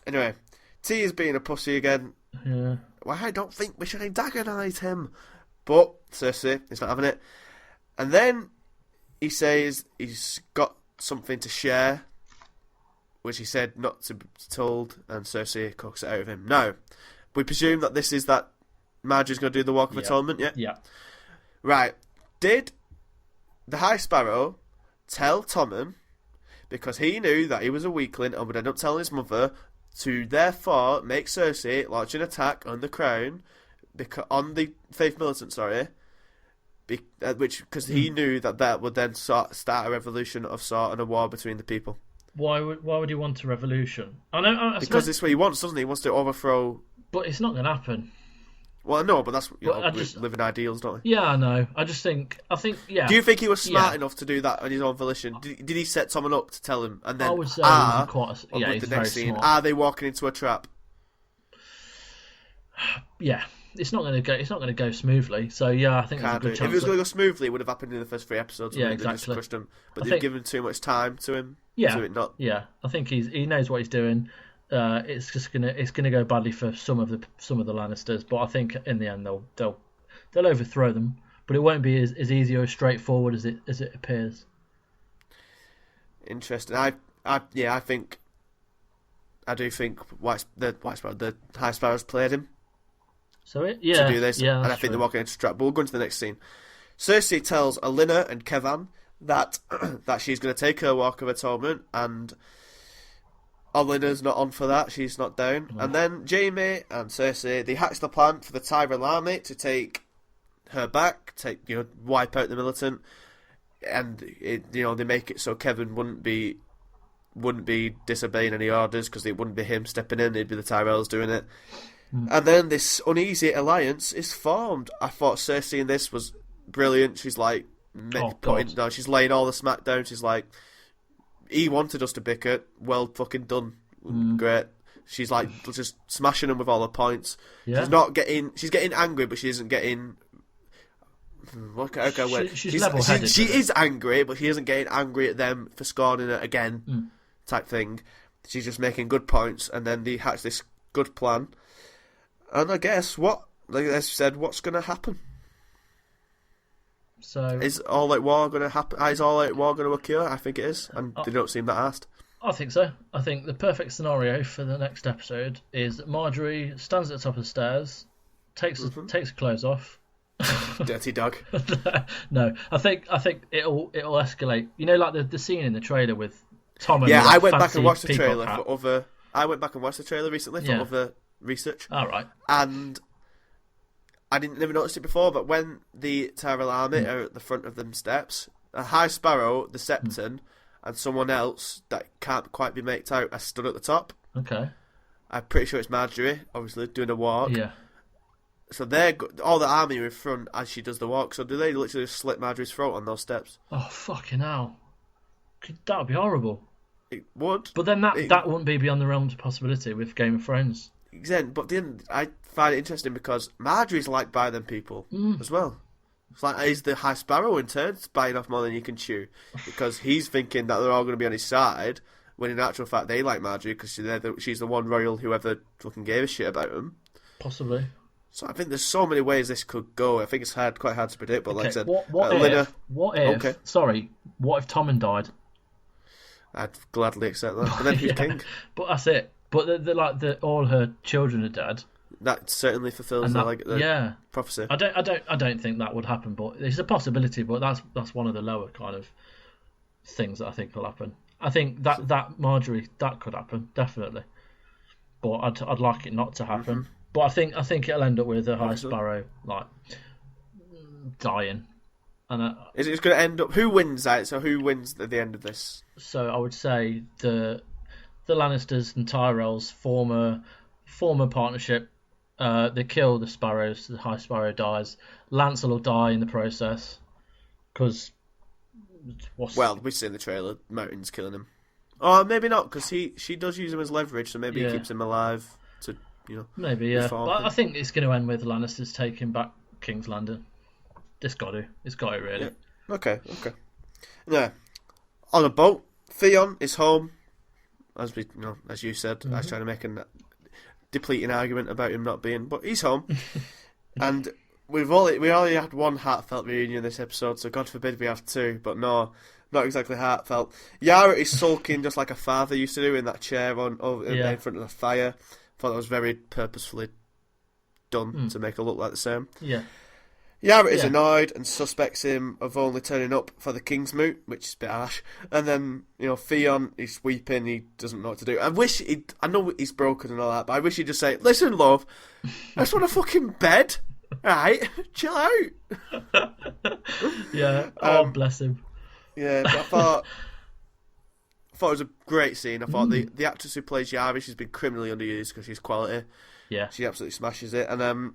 Anyway, T is being a pussy again. Yeah. Well, I don't think we should antagonise him, but Cersei is not having it. And then he says he's got something to share, which he said not to be told, and Cersei cooks it out of him. Now, we presume that this is that Marjorie's going to do the Walk of Atonement, yeah? Yeah. Right. Did the High Sparrow tell Tommen, because he knew that he was a weakling and would end up telling his mother, to therefore make Cersei launch an attack on the crown, on the Faith Militant, because he knew that would then start a revolution of sort and a war between the people. Why would he want a revolution? Because it's what he wants, doesn't he? He wants to overthrow. But it's not going to happen. Well, no, but that's we live in ideals, don't we? Yeah, I know. I think. Yeah. Do you think he was smart enough to do that on his own volition? Did he set someone up to tell him, and then I would say he's the next scene, smart. are they walking into a trap? Yeah. It's not going to go smoothly. So yeah, I think there's a good chance. If it was going to go smoothly, it would have happened in the first 3 episodes. Yeah, exactly. They just crushed him, but they've given too much time to him. Yeah, to it not. Yeah. I think he knows what he's doing. It's gonna go badly for some of the Lannisters, but I think in the end they'll overthrow them. But it won't be as easy or as straightforward as it appears. Interesting. I do think the High Sparrows played him. To do this, and I think they're walking into a trap. But we'll go into the next scene. Cersei tells Olenna and Kevan that she's going to take her Walk of Atonement, and Olenna's not on for that. She's not down. And then Jaime and Cersei, they hatch the plan for the Tyrell army to take her back, wipe out the militant, and they make it so Kevin wouldn't be disobeying any orders, because it wouldn't be him stepping in; it'd be the Tyrells doing it. And then this uneasy alliance is formed. I thought Cersei in this was brilliant. She's like she's laying all the smack down. She's like, he wanted us to bicker. Well, fucking done. Great. She's like just smashing him with all her points. Yeah. She's getting angry, but she isn't getting. She's level-headed. She is angry, but she isn't getting angry at them for scorning it again, type thing. She's just making good points, and then they hatch this good plan. And I guess like I said, what's going to happen? So is All Out War going to happen? Is All Out War going to occur? I think it is, and they don't seem that asked. I think so. I think the perfect scenario for the next episode is that Marjorie stands at the top of the stairs, takes her clothes off. Dirty dog. No, I think it'll escalate. You know, like the scene in the trailer with Tom and I went back and watched the trailer for other. I went back and watched the trailer recently for other research. All right. And I never noticed it before, but when the Tyrell army are at the front of them steps, a High Sparrow, the Septon, and someone else that can't quite be made out are stood at the top. Okay. I'm pretty sure it's Marjorie, obviously, doing a walk. Yeah. So all the army are in front as she does the walk. So do they literally just slit Marjorie's throat on those steps? Oh, fucking hell. That would be horrible. It would. But then that wouldn't be beyond the realms of possibility with Game of Thrones. Exactly. But then I find it interesting because Marjorie's liked by them people as well. It's like he's the High Sparrow in turn, biting off more than you can chew, because he's thinking that they're all going to be on his side, when in actual fact they like Marjorie because she's the one royal who ever fucking gave a shit about him. Possibly. So I think there's so many ways this could go. I think it's quite hard to predict, but like I said, what if Tommen died? I'd gladly accept that. But then who's king? But that's it. But all her children are dead. That certainly fulfills the prophecy. I don't think that would happen, but it's a possibility. But that's one of the lower kind of things that I think will happen. I think that Marjorie, that could happen definitely, but I'd like it not to happen. Mm-hmm. But I think it'll end up with a High Sparrow dying. And is it going to end up? Who wins that? So who wins at the end of this? So I would say the Lannisters and Tyrells form a partnership. They kill the Sparrows. The High Sparrow dies. Lancel will die in the process because. Well, we see in the trailer Mountain's killing him. Or maybe not, because she does use him as leverage, so maybe he keeps him alive to maybe But I think it's going to end with the Lannisters taking back King's Landing. It's got to really. Yeah. Okay. Yeah. On a boat, Theon is home. As you said, I was trying to make a depleting argument about him not being, but he's home. And we only had one heartfelt reunion this episode, so God forbid we have two, but no, not exactly heartfelt. Yara is sulking just like a father used to do in that chair in front of the fire. Thought that was very purposefully done to make her look like the same. Yeah. Yara is annoyed and suspects him of only turning up for the King's Moot, which is a bit harsh. And then, Theon, he's weeping, he doesn't know what to do. I know he's broken and all that, but I wish he'd just say, listen, love, I just want a fucking bed. Alright, chill out. Yeah, bless him. Yeah, but I thought it was a great scene. I thought the actress who plays Yara, she's been criminally underused because she's quality. Yeah. She absolutely smashes it. And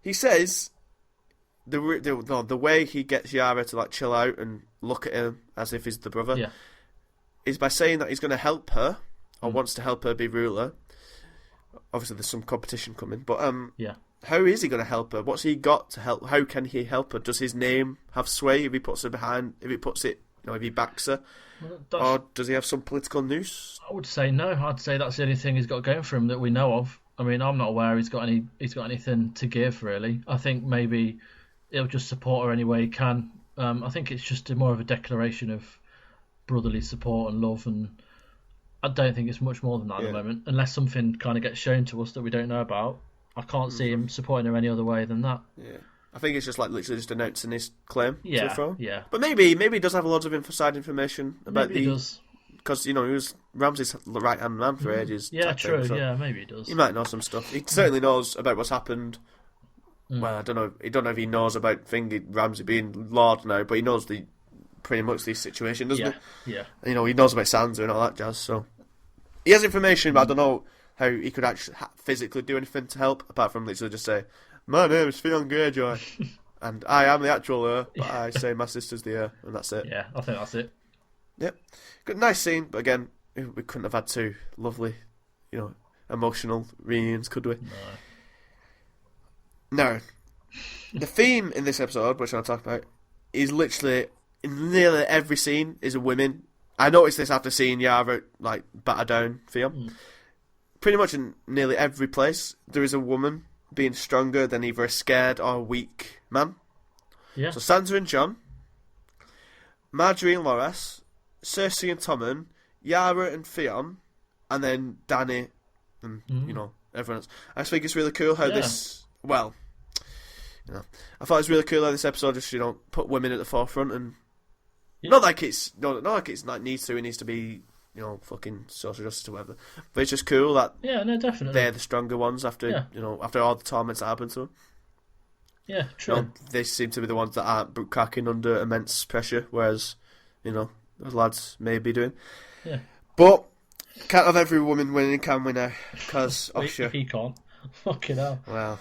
he says the way he gets Yara to chill out and look at him as if he's the brother is by saying that he's going to help her or wants to help her be ruler. Obviously, there's some competition coming, but how is he going to help her? What's he got to help? How can he help her? Does his name have sway if he puts her behind? If he puts it, if he backs her, or does he have some political noose? I would say no. I'd say that's the only thing he's got going for him that we know of. I mean, I'm not aware he's got anything to give really. I think maybe he'll just support her any way he can. I think it's just more of a declaration of brotherly support and love, and I don't think it's much more than that at the moment, unless something kind of gets shown to us that we don't know about. I can't see him supporting her any other way than that. Yeah, I think it's just literally just announcing his claim to the throne. Yeah, but maybe he does have a lot of inside information about maybe he does. Because he was Ramsay's right hand man for ages. Yeah, true. So yeah, maybe he does. He might know some stuff. He certainly knows about what's happened. Well, I don't know. I don't know if he knows about Ramsay being Lord now, but he knows pretty much the situation, doesn't he? Yeah. He knows about Sansa and all that jazz. So he has information, but I don't know how he could actually physically do anything to help, apart from literally just say, "My name is Theon Greyjoy, and I am the actual heir, but I say my sister's the heir," and that's it. Yeah, I think that's it. Yep. Good, nice scene, but again, we couldn't have had two lovely, emotional reunions, could we? No. The theme in this episode, which I'll talk about, is literally in nearly every scene is a women. I noticed this after seeing Yara batter down Theon. Pretty much in nearly every place, there is a woman being stronger than either a scared or weak man. Yeah. So Sansa and Jon, Marjorie and Loras, Cersei and Tommen, Yara and Theon, and then Dany, and everyone else. I just think it's really cool how this. Well, I thought it was really cool how this episode just put women at the forefront, and not like it's like needs to. It needs to be fucking social justice or whatever. But it's just cool that definitely they're the stronger ones after after all the torments that happened to them. Yeah, true. They seem to be the ones that aren't cracking under immense pressure, whereas those lads may be doing. Yeah. But can't have every woman winning, can we now? Because Osha. He can't. Fucking hell. Well,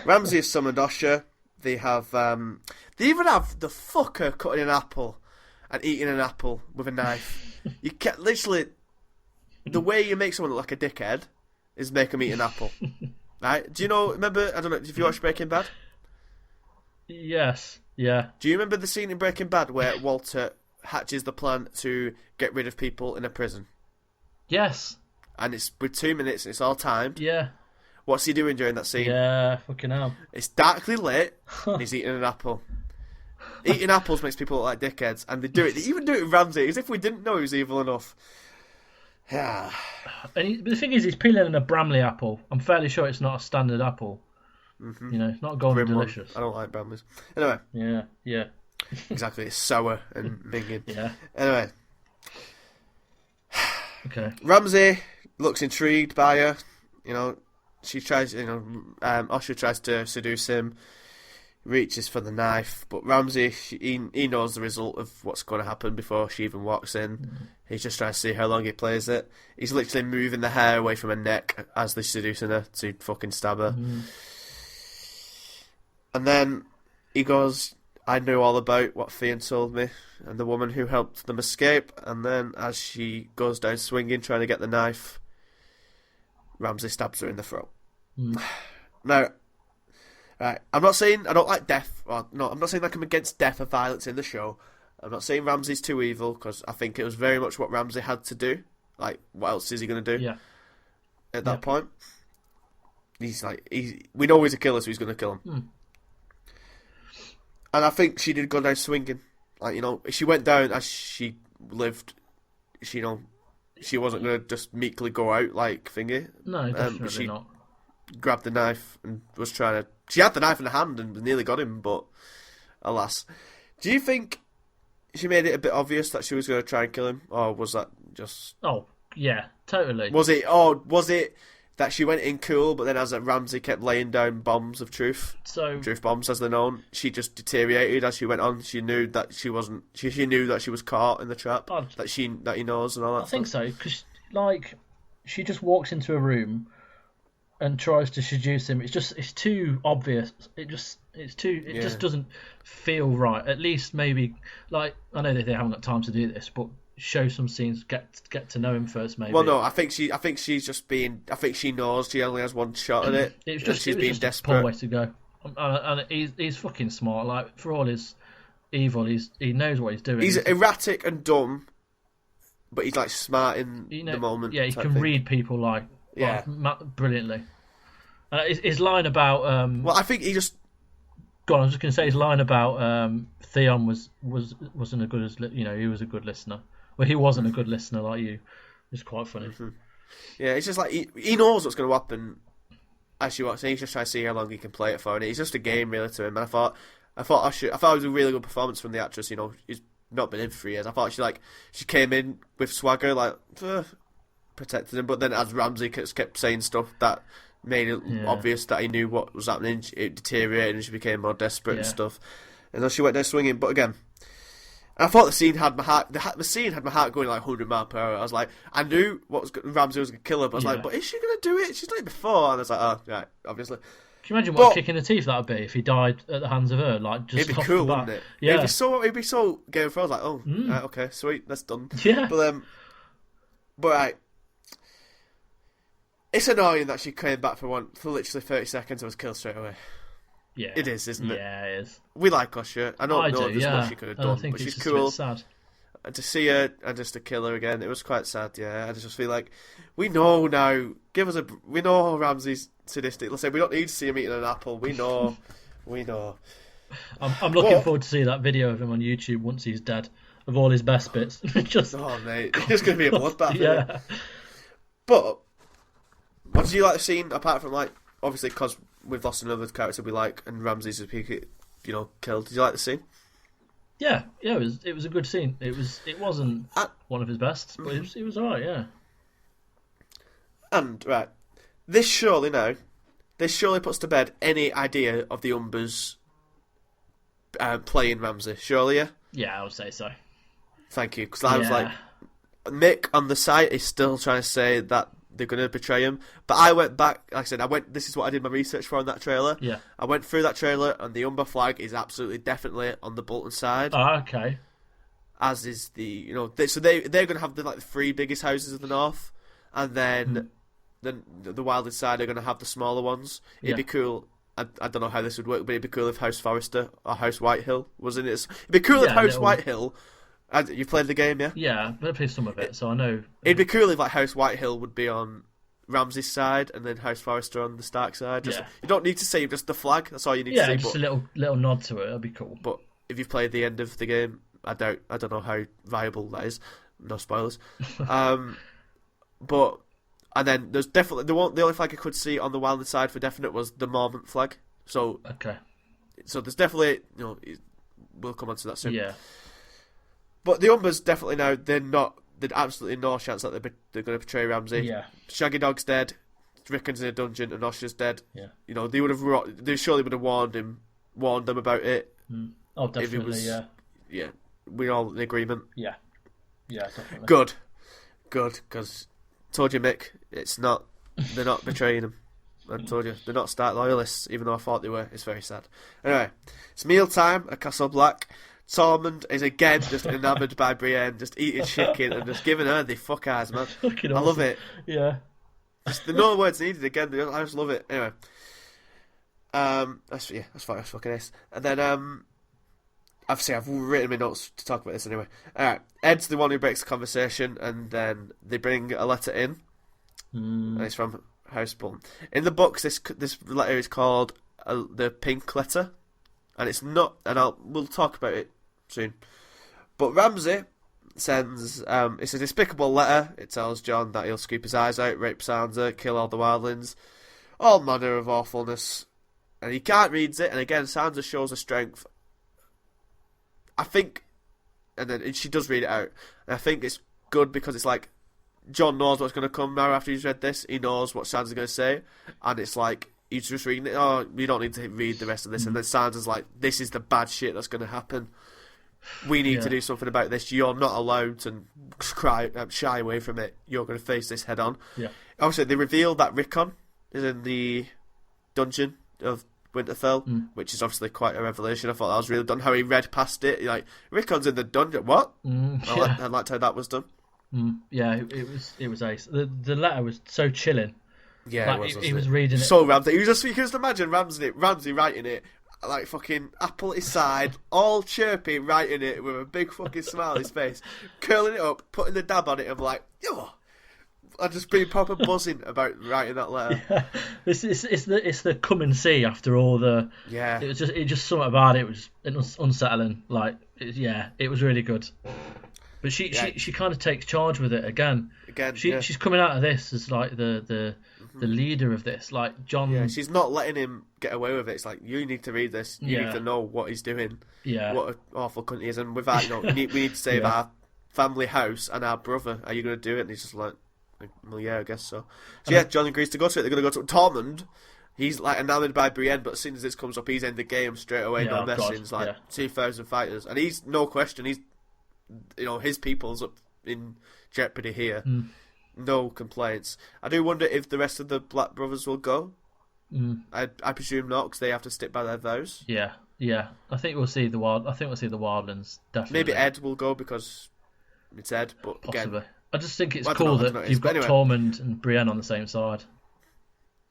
Ramsay has summoned Osha. They have. They even have the fucker cutting an apple and eating an apple with a knife. You can't literally. The way you make someone look like a dickhead is make them eat an apple. Right? Do you remember? I don't know. Have you watched Breaking Bad? Yes. Yeah. Do you remember the scene in Breaking Bad where Walter hatches the plan to get rid of people in a prison? Yes. And it's with 2 minutes and it's all timed. Yeah. What's he doing during that scene? Yeah, fucking hell. It's darkly lit and he's eating an apple. Eating apples makes people look like dickheads, and they do it. They even do it with Ramsay, as if we didn't know he was evil enough. Yeah. But the thing is, he's peeling a Bramley apple. I'm fairly sure it's not a standard apple. Mm-hmm. It's not golden delicious. I don't like Bramleys. Anyway. Yeah. Exactly, it's sour and minging. Yeah. Anyway. Okay. Ramsay looks intrigued by her. She tries. Osha tries to seduce him. Reaches for the knife, but Ramsay he knows the result of what's going to happen before she even walks in. Mm-hmm. He's just trying to see how long he plays it. He's literally moving the hair away from her neck as they're seducing her to fucking stab her. Mm-hmm. And then he goes, I knew all about what Theon told me and the woman who helped them escape. And then as she goes down swinging, trying to get the knife, Ramsay stabs her in the throat. Mm. Now, right, I'm not saying I don't like death. I'm not saying like I'm against death or violence in the show. I'm not saying Ramsay's too evil, because I think it was very much what Ramsay had to do. Like, what else is he going to do? Yeah. At that point, we know he's a killer, so he's going to kill him. Mm. And I think she did go down swinging. Like, she went down as she lived. She wasn't going to just meekly go out like thingy. No, definitely she not. Grabbed the knife and was trying to. She had the knife in her hand and nearly got him, but alas. Do you think she made it a bit obvious that she was going to try and kill him, or was that just? Oh yeah, totally. Was it that she went in cool, but then as Ramsay kept laying down bombs of truth, truth bombs as they're known, she just deteriorated as she went on. She knew that she wasn't. She knew that she was caught in the trap. That he knows and all that. I think so, because she just walks into a room and tries to seduce him. It's too obvious. It just doesn't feel right. At least maybe I know that they haven't got time to do this, but show some scenes, get to know him first, maybe. Well, no, I think she's just being. I think she knows she only has one shot at it. She's being desperate. A poor way to go. And he's fucking smart. Like, for all his evil, he knows what he's doing. He's erratic and dumb, but he's smart in the moment. Yeah, he can read people brilliantly. His line about well, I think he just. Go on, I was just going to say his line about Theon wasn't as good as he was a good listener. Well, he wasn't a good listener like you. It's quite funny. Mm-hmm. Yeah, it's just like he knows what's going to happen as she walks in. He's just trying to see how long he can play it for, and it's just a game really to him. And I thought it was a really good performance from the actress. She's not been in for 3 years. I thought she came in with swagger, protected him. But then as Ramsay kept saying stuff that made it obvious that he knew what was happening, it deteriorated and she became more desperate and stuff. And then she went down swinging. But again, I thought the scene had my heart. The scene had my heart going 100 miles per hour. I was like, I knew Ramsay was going to kill her, but I was like, but is she going to do it? She's done it before. And I was like, oh, right, obviously. Can you imagine what a kick in the teeth that would be if he died at the hands of her? It'd be cool, wouldn't it? Yeah. It'd be so Game of Thrones. Right, okay, sweet, that's done. Yeah. But right. It's annoying that she came back for literally 30 seconds and was killed straight away. Yeah. It is, isn't it? Yeah, it is. We like Usher. I don't know there's much she could have done, but she's cool. Sad. And to see her and just to kill her again, it was quite sad, yeah. I just feel like, we know now, we know Ramsay's sadistic. Let's say we don't need to see him eating an apple. We know. I'm looking forward to see that video of him on YouTube once he's dead. of all his best bits. Just Oh, mate. It's going to be a bloodbath, isn't it? yeah. But, what did you like the scene, apart from, like, obviously, because we've lost another character we like, and Ramsay's, killed. Did you like the scene? Yeah, it was a good scene. It wasn't one of his best, but it was alright, yeah. And, right, this surely puts to bed any idea of the Umbers playing Ramsay, surely, yeah? Yeah, I would say so. Thank you, because I was like, Mick on the site is still trying to say that they're going to betray him, but I went back, like I said, this is what I did my research for on that trailer. Yeah. I went through that trailer, and the Umber flag is absolutely definitely on the Bolton side. Oh, okay. As is so they're going to have the 3 biggest houses of the north, and then the Wilding side are going to have the smaller ones. It'd be cool. I don't know how this would work, but it'd be cool if House Forrester or House Whitehill was in it. It'd be cool if House Whitehill. You played the game, yeah? Yeah, I played some of it, so I know. It'd be cool if House Whitehill would be on Ramsay's side and then House Forrester on the Stark side. You don't need to save just the flag. That's all you need to say. Yeah, just a little nod to it. That'd be cool. But if you've played the end of the game, I don't know how viable that is. No spoilers. But and then there's definitely the only flag I could see on the Wilding side for definite was the Mormont flag. So okay. So there's definitely we'll come on to that soon. Yeah. But the Umbers definitely now there's absolutely no chance that they're going to betray Ramsay. Yeah. Shaggy Dog's dead. Rickon's in a dungeon and Osha's dead. Yeah. They surely would have warned them about it. Oh, definitely. If it was, yeah. We're all in agreement. Yeah. Yeah, definitely. Good, because told you, Mick, they're not betraying him. I told you, they're not Stark loyalists, even though I thought they were. It's very sad. Anyway, it's mealtime at Castle Black. Tormund is again just enamoured by Brienne, just eating chicken and just giving her the fuck eyes, man. I love it. Yeah. Just, no words needed again. I just love it. Anyway, that's fucking nice. And then I've written my notes to talk about this anyway. Alright, Ed's the one who breaks the conversation, and then they bring a letter in, and it's from House Bolton. In the books, this letter is called the Pink Letter, and it's not. And we'll talk about it soon. But Ramsay sends it's a despicable letter. It tells Jon that he'll scoop his eyes out, rape Sansa, kill all the wildlings, all manner of awfulness, and he can't read it. And again, Sansa shows her strength. I think, and then she does read it out, and I think it's good because it's like Jon knows what's going to come now after he's read this. He knows what Sansa's going to say, and it's like he's just reading it. Oh, you don't need to read the rest of this. And then Sansa's like, this is the bad shit that's going to happen. We need to do something about this. You're not allowed to shy away from it. You're going to face this head on. Yeah. Obviously, they reveal that Rickon is in the dungeon of Winterfell, which is obviously quite a revelation. I thought that was really done. How he read past it, like Rickon's in the dungeon. What? I liked how that was done. Yeah, it was ace. The letter was so chilling. Yeah, like, he was reading it. So Ramsay, you can just imagine Ramsay writing it, like fucking apple at his side, all chirpy, writing it with a big fucking smile on his face, curling it up, putting the dab on it, and like, yo. I'd just be proper buzzing about writing that letter. Yeah. It's the come and see after all the. Yeah. It just something about it was unsettling. Like it was really good. But she kind of takes charge with it again. She's coming out of this as like the leader of this. Like Jon. Yeah, she's not letting him get away with it. It's like, you need to read this. You need to know what he's doing. Yeah. What an awful cunt he is, and with that, we need to save our family house and our brother. Are you going to do it? And he's just like, well, yeah, I guess so. So yeah, Jon agrees to go to it. They're going to go to Tormund. He's like enamoured by Brienne, but as soon as this comes up, he's in the game straight away. No messing. It's like 2,000 fighters, and he's no question. He's his people's up in jeopardy here. No complaints. I do wonder if the rest of the Black brothers will go. I presume not, because they have to stick by their vows. Yeah. I think we'll see the Wildlands definitely. Maybe Ed will go because it's Ed, but possibly. Again, I just think it's cool that you've got Tormund and Brienne on the same side.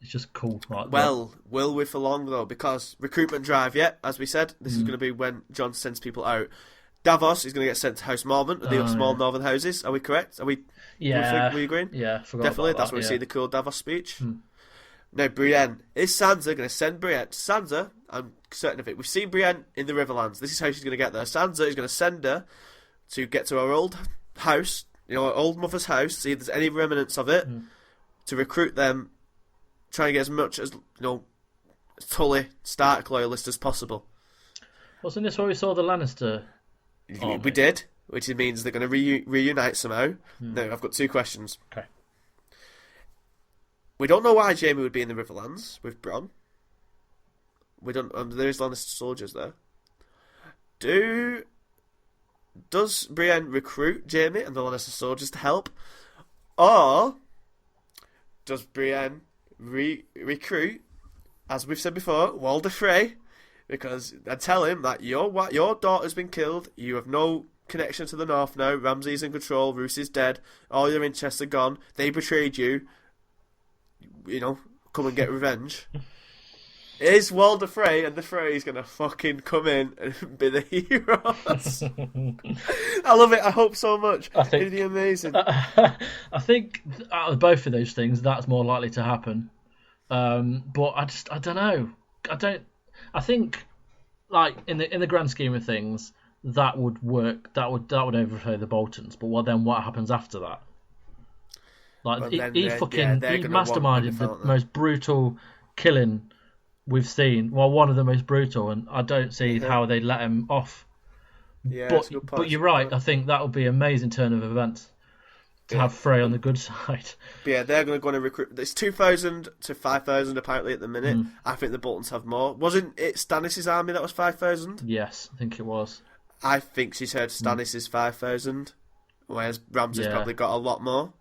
It's just cool. Right? Well, will we for long though? Because recruitment drive, as we said, this is going to be when Jon sends people out. Davos is going to get sent to House Mormont, the small northern houses. Are we correct? Are we? Yeah. We agreeing? Yeah, definitely. That's where we see the cool Davos speech. Now, Brienne, is Sansa going to send Brienne? Sansa, I'm certain of it. We've seen Brienne in the Riverlands. This is how she's going to get there. Sansa is going to send her to get to our old house, our old mother's house, see if there's any remnants of it, to recruit them, try and get as much as, Tully Stark loyalists as possible. Wasn't this where we saw the Lannister army? We did, which means they're going to reunite somehow. Now, I've got 2 questions. Okay. We don't know why Jaime would be in the Riverlands with Bronn. We don't. There is Lannister soldiers there. Does Brienne recruit Jaime and the Lannister soldiers to help, or does Brienne recruit, as we've said before, Walder Frey, because I tell him that your daughter's been killed. You have no connection to the North now. Ramsay's in control. Roose is dead. All your interests are gone. They betrayed you. Come and get revenge. Is Walder Frey and the Freys going to fucking come in and be the heroes? I love it. I hope so much. It'd be amazing. I think out of both of those things, that's more likely to happen. But I don't know. I think, like, in the grand scheme of things, that would work. That would overthrow the Boltons. But what happens after that? Like, he masterminded the most brutal killing we've seen. Well, one of the most brutal, and I don't see how they'd let him off. Yeah, but you're right. I think that would be an amazing turn of events to have Frey on the good side. But yeah, they're going to go and recruit. It's 2,000 to 5,000 apparently at the minute. I think the Boltons have more. Wasn't it Stannis' army that was 5,000? Yes, I think it was. I think she's heard Stannis is 5,000, whereas Ramsay's probably got a lot more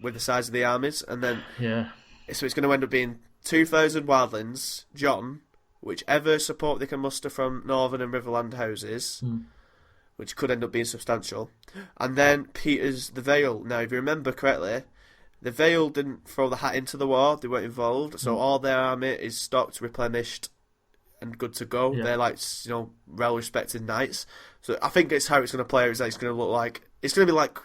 with the size of the armies. And then so it's going to end up being 2,000 wildlings, Jon, whichever support they can muster from Northern and Riverland houses, which could end up being substantial, and then Peter's the Vale. Now, if you remember correctly, the Vale didn't throw the hat into the war; they weren't involved, so all their army is stocked, replenished, and good to go. They're like well-respected knights. So I think it's how it's going to play. Is that it's going to look like it's going to be like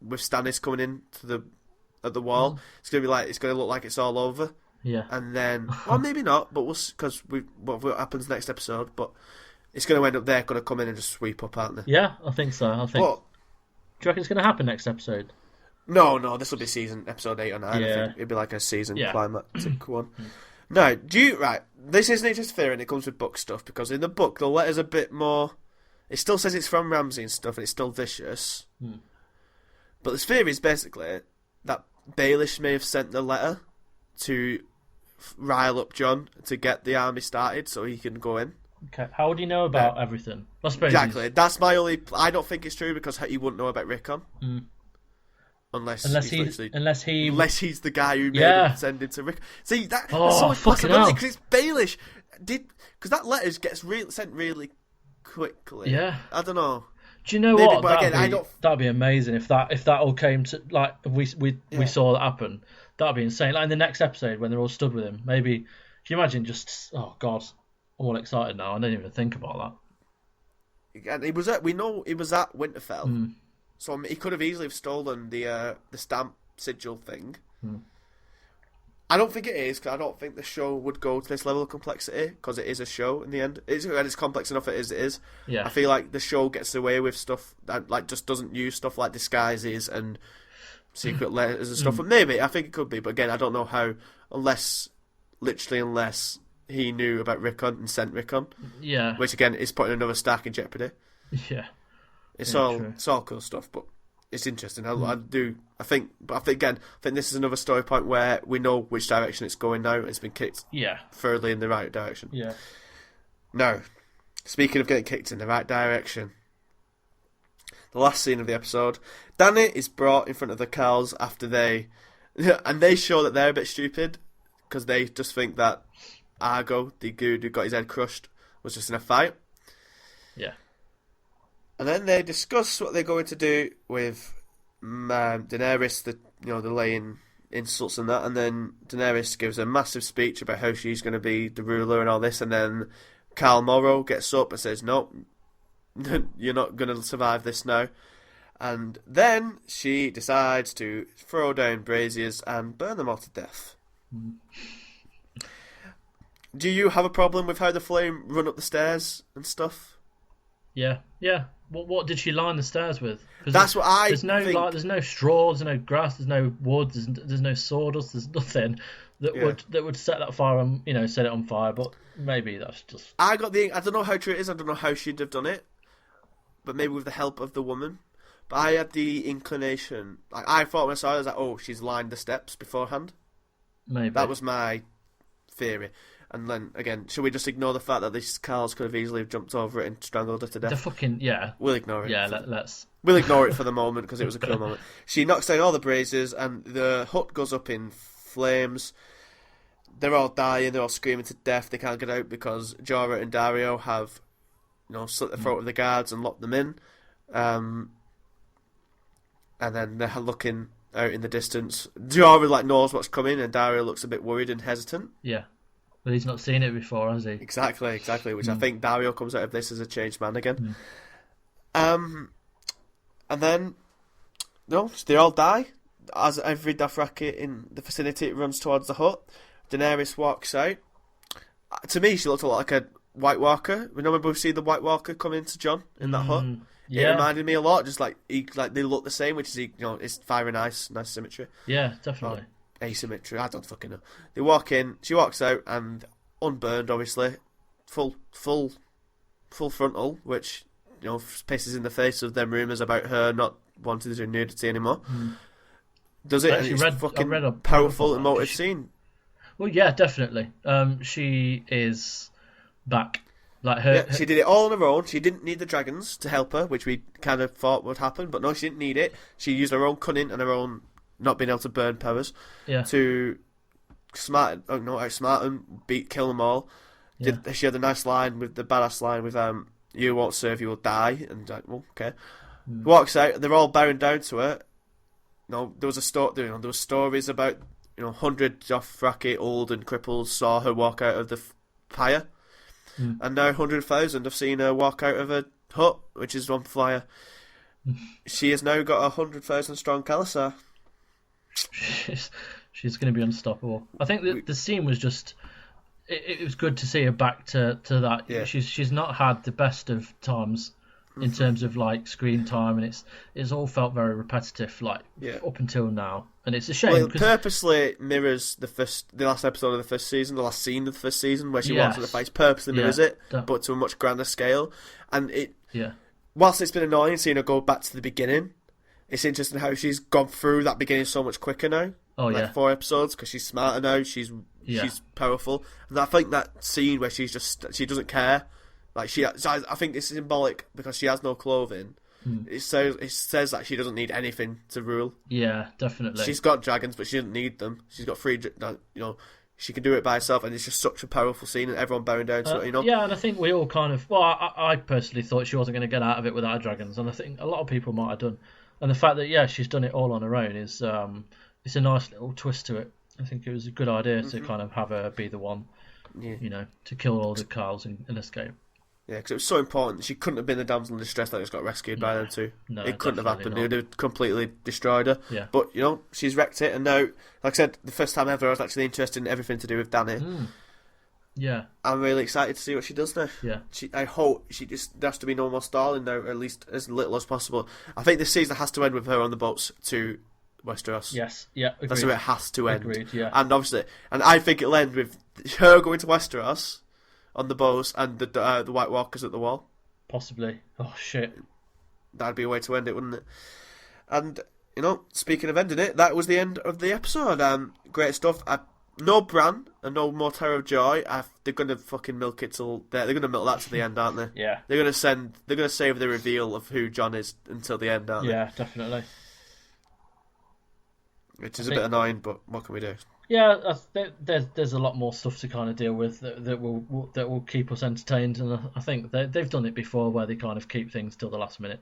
with Stannis coming in to the wall. It's going to look like it's all over. Yeah. And then, well, maybe not, but we'll because what happens next episode. But it's going to end up they're going to come in and just sweep up, aren't they? Yeah, I think so. Do you reckon it's going to happen next episode? No, this will be episode 8 or 9. Yeah. I think it'll be like a season climactic one. No, this isn't just theory, and it comes with book stuff, because in the book the letter's a bit more. It still says it's from Ramsay and stuff, and it's still vicious. But the theory is basically that Baelish may have sent the letter to rile up Jon to get the army started so he can go in. Okay, how would you know about everything? I suppose exactly. That's my only. I don't think it's true because he wouldn't know about Rickon. Unless he's the guy who made him send it to Rickon. See that's so much possibility because it's Baelish. Because that letter gets sent really quickly. Yeah, I don't know. Do you know what? That'd be amazing if that all came to we saw that happen. That'd be insane. Like in the next episode when they're all stood with him, maybe. Can you imagine? Just God, I'm all excited now. I didn't even think about that. And we know he was at Winterfell, so he could have easily stolen the stamp sigil thing. I don't think it is, because I don't think the show would go to this level of complexity, because it is a show in the end. It's complex enough as it is. Yeah. I feel like the show gets away with stuff that just doesn't use stuff like disguises and secret letters and stuff. But maybe, I think it could be, but again, I don't know how, unless he knew about Rickon and sent Rickon. Yeah. Which again is putting another Stark in jeopardy. Yeah. It's all cool stuff, but it's interesting. I think this is another story point where we know which direction it's going now. It's been kicked further in the right direction. Yeah. Now, speaking of getting kicked in the right direction, the last scene of the episode, Dany is brought in front of the cows after they show that they're a bit stupid because they just think that Argo, the dude who got his head crushed, was just in a fight. Yeah. And then they discuss what they're going to do with Daenerys, the laying insults and that. And then Daenerys gives a massive speech about how she's going to be the ruler and all this. And then Khal Morrow gets up and says, "No, you're not going to survive this now." And then she decides to throw down braziers and burn them all to death. Do you have a problem with how the flame run up the stairs and stuff? Yeah. what did she line the stairs with? That's what I There's no think. like, there's no straw, there's no grass, there's no wood, there's no sawdust, there's nothing that would set that fire on, set it on fire. But maybe that's just. I don't know how true it is. I don't know how she'd have done it, but maybe with the help of the woman. But I had the inclination. Like, I thought when I saw it, I was like, oh, she's lined the steps beforehand. Maybe that was my theory. And then again, should we just ignore the fact that these Carls could have easily jumped over it and strangled her to death? The fucking We'll ignore it. Yeah, let's. We'll ignore it for the moment because it was a cool moment. She knocks down all the braziers and the hut goes up in flames. They're all dying. They're all screaming to death. They can't get out because Jorah and Dario have, slit the throat of the guards and locked them in. And then they're looking out in the distance. Jorah knows what's coming, and Dario looks a bit worried and hesitant. Yeah. But he's not seen it before, has he? Exactly. Which I think Dario comes out of this as a changed man again. And then, they all die. As every Dothraki in the vicinity runs towards the hut, Daenerys walks out. To me, she looked a lot like a White Walker. Remember we see the White Walker come into Jon in that hut? Yeah. It reminded me a lot, just like they look the same, which is it's very nice symmetry. Yeah, definitely. Asymmetry, I don't fucking know. They walk in, she walks out, and unburned, obviously, full frontal, which pisses in the face of them rumours about her not wanting to do nudity anymore. Does it? Actually, it's fucking powerful, emotive scene. Well, yeah, definitely. She is back. Like her, she did it all on her own. She didn't need the dragons to help her, which we kind of thought would happen, but no, she didn't need it. She used her own cunning and her own not being able to burn powers to outsmart them, kill them all. Yeah. She had a nice line with the badass line with "You won't serve, you will die," and well, okay. Walks out. They're all bowing down to her. There was there was stories about 100 Dothraki, old and crippled, saw her walk out of the pyre, and now 100,000 have seen her walk out of a hut, which is on fire. She has now got 100,000 strong Khalasar. She's going to be unstoppable. I think that the scene was just. It was good to see her back to that. Yeah. She's not had the best of times in terms of screen time, and it's all felt very repetitive up until now, and it's a shame. Well, it purposely mirrors the last episode of the first season, the last scene of the first season where she walks in the face. Purposely mirrors it, but to a much grander scale. And whilst it's been annoying seeing her go back to the beginning, it's interesting how she's gone through that beginning so much quicker now. 4 episodes, because she's smarter now. She's powerful, and I think that scene where she doesn't care. I think it's symbolic because she has no clothing. It says that she doesn't need anything to rule. Yeah, definitely. She's got dragons, but she doesn't need them. She's got free. She can do it by herself, and it's just such a powerful scene, and everyone bowing down to it. Yeah, and I think we all kind of. Well, I personally thought she wasn't going to get out of it without her dragons, and I think a lot of people might have done. And the fact that she's done it all on her own is it's a nice little twist to it. I think it was a good idea to kind of have her be the one, to kill all the Carls and escape. Yeah, because it was so important. She couldn't have been the damsel in distress that just got rescued by them too. No, it couldn't have happened. It would have completely destroyed her. Yeah. But, she's wrecked it. And now, like I said, the first time ever I was actually interested in everything to do with Dany. Yeah. I'm really excited to see what she does now. Yeah. I hope there has to be no more stalling now, or at least as little as possible. I think this season has to end with her on the boats to Westeros. Yes, yeah, agreed. That's where it has to end. Agreed, yeah. And obviously, I think it'll end with her going to Westeros on the boats and the White Walkers at the wall. Possibly. Oh, shit. That'd be a way to end it, wouldn't it? And, speaking of ending it, that was the end of the episode. Great stuff. No Bran and no more Tower of Joy. They're going to fucking milk it till... They're going to milk that to the end, aren't they? Yeah. They're going to save the reveal of who Jon is until the end, aren't they? Yeah, definitely. Which is a bit annoying, but what can we do? Yeah, there's a lot more stuff to kind of deal with that will keep us entertained, and I think they've done it before where they kind of keep things till the last minute.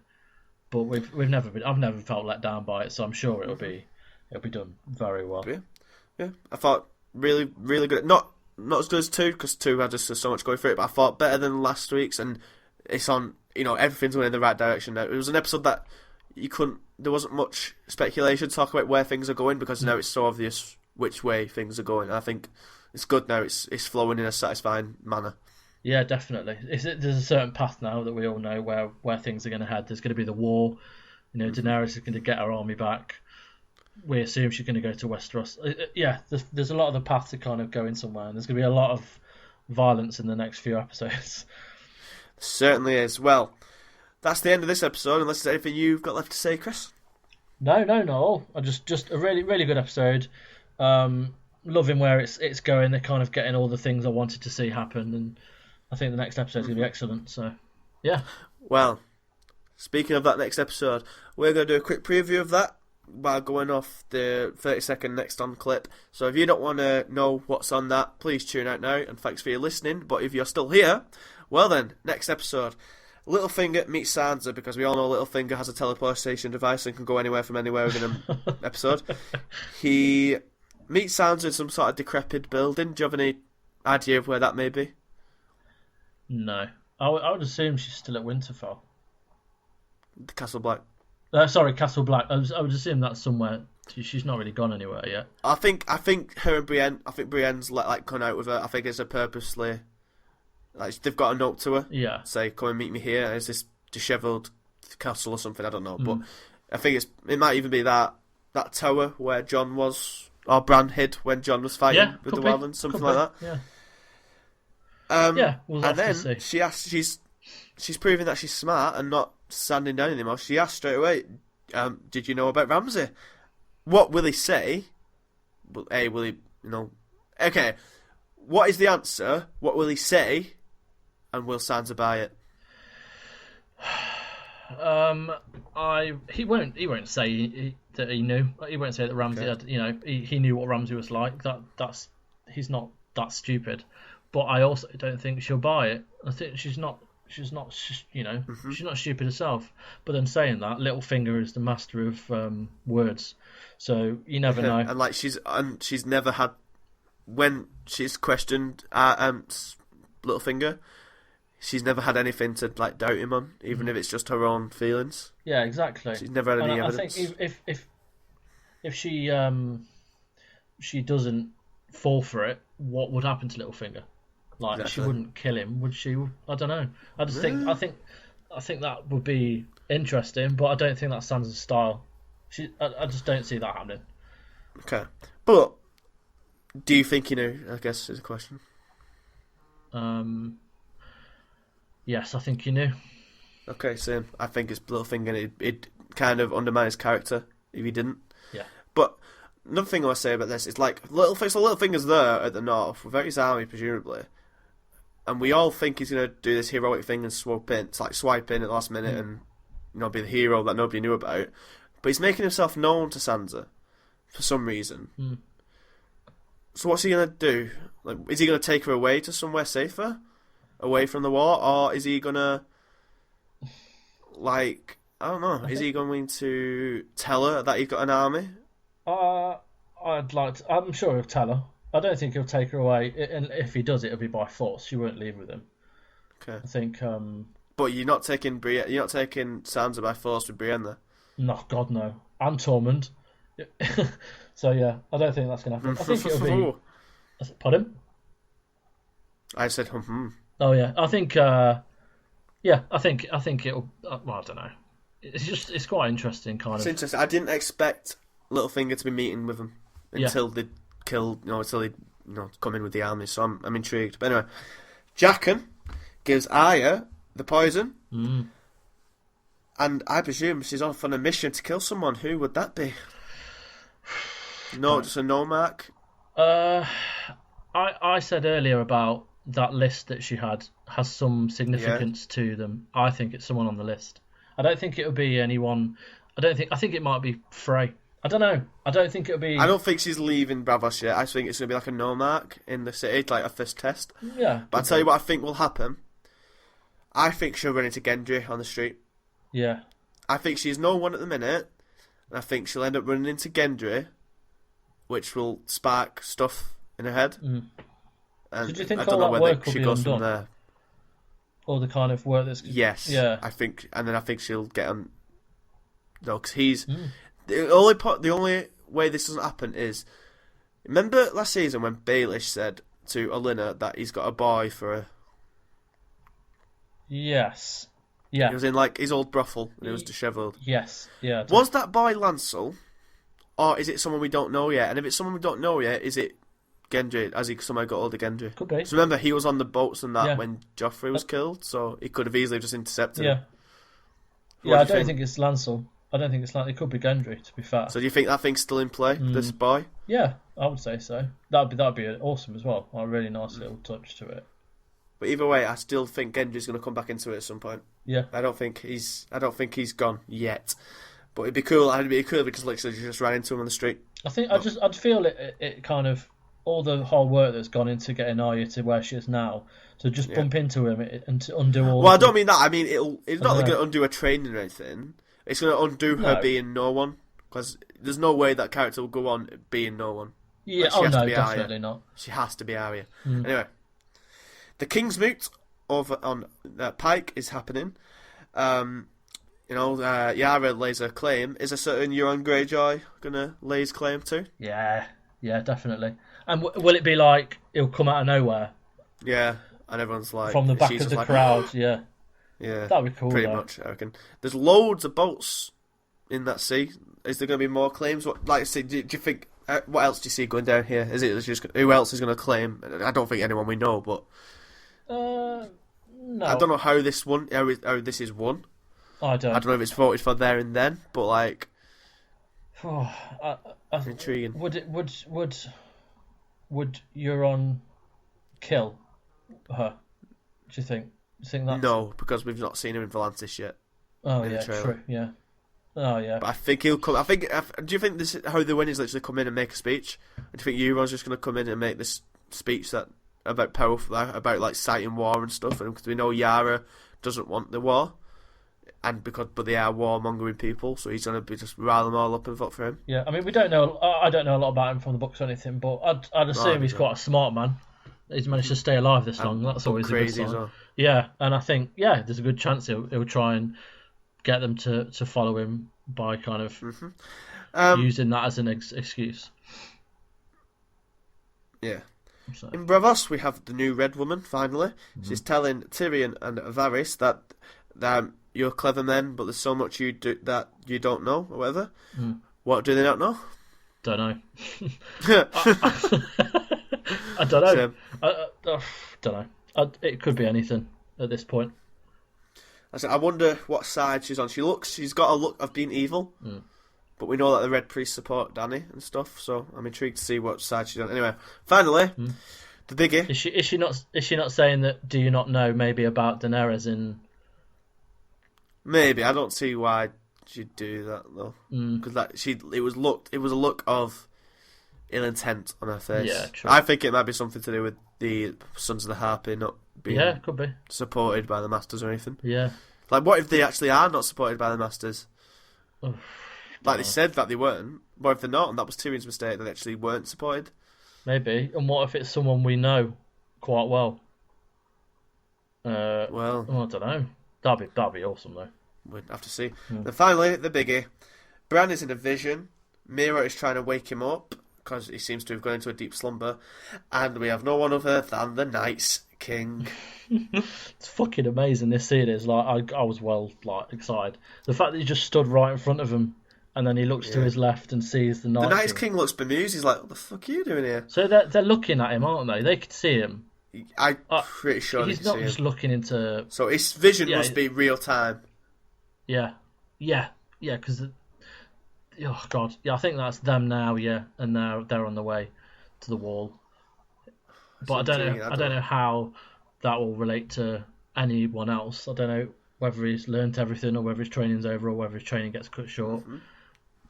But I've never felt let down by it, so I'm sure it'll be done very well. Yeah. I thought really, really good. Not as good as 2 because 2 had just so much going through it, but I thought better than last week's, and it's on. Everything's going in the right direction now. It was an episode that there wasn't much speculation to talk about where things are going because now it's so obvious which way things are going. I think it's good now. It's flowing in a satisfying manner. Yeah, definitely. There's a certain path now that we all know where things are going to head. There's going to be the war. Daenerys is going to get her army back. We assume she's going to go to Westeros. Yeah, there's a lot of the path to kind of going somewhere, and there's going to be a lot of violence in the next few episodes. Certainly is. Well, that's the end of this episode, unless there's anything you've got left to say, Chris. No, not all. I just a really, really good episode. Loving where it's going. They're kind of getting all the things I wanted to see happen, and I think the next episode's going to be excellent. So, yeah. Well, speaking of that next episode, we're going to do a quick preview of that while going off the 30-second next on clip. So if you don't want to know what's on that, please tune out now, and thanks for your listening. But if you're still here, well then, next episode, Littlefinger meets Sansa, because we all know Littlefinger has a teleportation device and can go anywhere from anywhere within an episode. He meets Sansa in some sort of decrepit building. Do you have any idea of where that may be? No. I would assume she's still at Winterfell. Castle Black. Sorry, Castle Black. I would assume that's somewhere. She's not really gone anywhere yet. I think her and Brienne. I think Brienne's gone out with her. I think it's a purposely. They've got a note to her. Yeah. Say, come and meet me here. It's this dishevelled castle or something. I don't know, but I think it might even be that tower where Jon was, or Bran hid when Jon was fighting with the Wildlands, something like that. Yeah. We'll have to see. She's proving that she's smart and not standing down anymore. She asked straight away, did you know about Ramsay? What will he say? Will he, okay, what is the answer? What will he say? And will Sansa buy it? He won't say that he knew. He won't say that Ramsay had, he knew what Ramsay was like. He's not that stupid. But I also don't think she'll buy it. I think she's not she's not stupid herself. But then saying that, Littlefinger is the master of words, so you never know. And she's never had, when she's questioned Littlefinger, she's never had anything to doubt him on, even if it's just her own feelings. Yeah, exactly. She's never had any evidence. I think if she doesn't fall for it, what would happen to Littlefinger? Exactly. She wouldn't kill him, would she? I don't know. I think that would be interesting, but I don't think that's Sansa's style. I just don't see that happening. Okay, but do you think you know? I guess is a question. Yes, I think you knew. Okay, same. I think it's Littlefinger. It'd kind of undermine his character if he didn't. Yeah. But another thing I want to say about this is Littlefinger's there at the north without his army, presumably. And we all think he's going to do this heroic thing and swipe in at the last minute and be the hero that nobody knew about. But he's making himself known to Sansa for some reason. So what's he going to do? Is he going to take her away to somewhere safer, away from the war, or is he going to I don't know? Is he going to tell her that he's got an army? I'm sure he'll tell her. I don't think he'll take her away, and if he does, it'll be by force. She won't leave with him. Okay. I think. But you're not taking Sansa by force with Brienne, though. No, God no. And Tormund. So yeah, I don't think that's going to happen. I think it'll be. Pardon? I said Oh yeah, I think. I think it'll. Well, I don't know. It's quite interesting, kind of. It's interesting. I didn't expect Littlefinger to be meeting with him until they killed, until they come in with the army. So I'm intrigued. But anyway, Jaqen gives Arya the poison, and I presume she's off on a mission to kill someone. Who would that be? No, just a no mark. I said earlier about that list that she has some significance to them. I think it's someone on the list. I don't think it'll be anyone. I think it might be Frey. I don't know. I don't think it'll be. I don't think she's leaving Bravos yet. I think it's going to be a no mark in the city, like a first test. Yeah. But I'll tell you what I think will happen. I think she'll run into Gendry on the street. Yeah. I think she's no one at the minute, and I think she'll end up running into Gendry, which will spark stuff in her head. And so do you think I don't know whether she goes from there. All the kind of work that's... Yes. Yeah. I think she'll get on... No, because he's... The only way this doesn't happen is... Remember last season when Baelish said to Olenna that he's got a boy for her? Yes. Yeah. He was in like his old brothel and he was dishevelled. Yes. Yeah. Was that boy Lancel, or is it someone we don't know yet? And if it's someone we don't know yet, is it Gendry? Has he somehow got older Gendry? Could be. So remember, he was on the boats and that Yeah. when Joffrey was killed, so he could have easily just intercepted Yeah. him. Yeah, I don't think it's Lancel. I don't think it's Lancel. It could be Gendry, to be fair. So do you think that thing's still in play, this boy? Yeah, I would say so. That'd be awesome as well. A really nice little touch to it. But either way, I still think Gendry's going to come back into it at some point. Yeah. I don't think he's gone yet. But it'd be cool. It'd be cool because literally you just ran into him on the street. I think I'd feel it kind of all the hard work that's gone into getting Arya to where she is now. To just bump into him and to undo all. Well, I don't mean that. I mean it's not like going to undo her training or anything. It's going to undo her being no one. Because there's no way that character will go on being no one. Yeah. Like, Definitely Arya. Not. She has to be Arya. Anyway, the King's Moot over on Pike is happening. Yara lays her claim. Is a certain Euron Greyjoy gonna lay his claim too? Yeah, definitely. And will it be like he'll come out of nowhere? Yeah, and everyone's like from the back of the crowd. Yeah, that'd be cool. Pretty much, I reckon. There's loads of boats in that sea. Is there going to be more claims? Do you think? What else do you see going down here? Is it just who else is going to claim? I don't think anyone we know, but no. I don't know how this is won. I don't know if it's voted for there and then, but like, intriguing. Would Euron kill her? Do you think? That? No, because we've not seen him in Volantis yet. Oh yeah, true. Yeah. Oh yeah. But I think he'll come. Do you think this is how the win is literally come in and make a speech? Or do you think Euron's just going to come in and make this speech about powerful, about like citing war and stuff? And because we know Yara doesn't want the war, but they are warmongering people, so he's going to be just rile them all up and vote for him. Yeah, I mean we don't know. I don't know a lot about him from the books or anything, but I'd assume he's quite a smart man. He's managed to stay alive this long. That's always crazy a good sign. Well. Yeah, and I think there's a good chance he'll try and get them to follow him by kind of using that as an excuse. Yeah. So. In Bravos, we have the new Red Woman, finally. She's telling Tyrion and Varys that you're clever men, but there's so much you do that you don't know, or whatever. What do they not know? Don't know. I don't know. I don't know. It could be anything at this point. I wonder what side she's on. She's got a look of being evil, but we know that the Red Priests support Dany and stuff. So I'm intrigued to see what side she's on. Anyway, finally, the biggie. Is she not saying that? Do you not know maybe about Daenerys in? Maybe I don't see why she'd do that though, because it was a look of ill intent on her face. Yeah, true. I think it might be something to do with the Sons of the Harpy not being could be supported by the Masters or anything. Yeah. Like, what if they actually are not supported by the Masters? They said that they weren't. What if they're not? And that was Tyrion's mistake, that they actually weren't supported. Maybe. And what if it's someone we know quite well? I don't know. That'd be awesome though. We'd have to see. Then finally, the biggie. Bran is in a vision. Mira is trying to wake him up because he seems to have gone into a deep slumber, and we have no one other than the Night's King. It's fucking amazing. This scene is like I was excited. The fact that he just stood right in front of him, and then he looks to his left and sees the Night. The Night's King looks bemused. He's like, "What the fuck are you doing here?" So they're looking at him, aren't they? They could see him. I'm pretty sure he's not just looking into. So his vision must be real time. Yeah, because. Oh God, I think that's them now. Yeah, and now they're on the way to the wall. But I don't know how that will relate to anyone else. I don't know whether he's learnt everything or whether his training's over or whether his training gets cut short.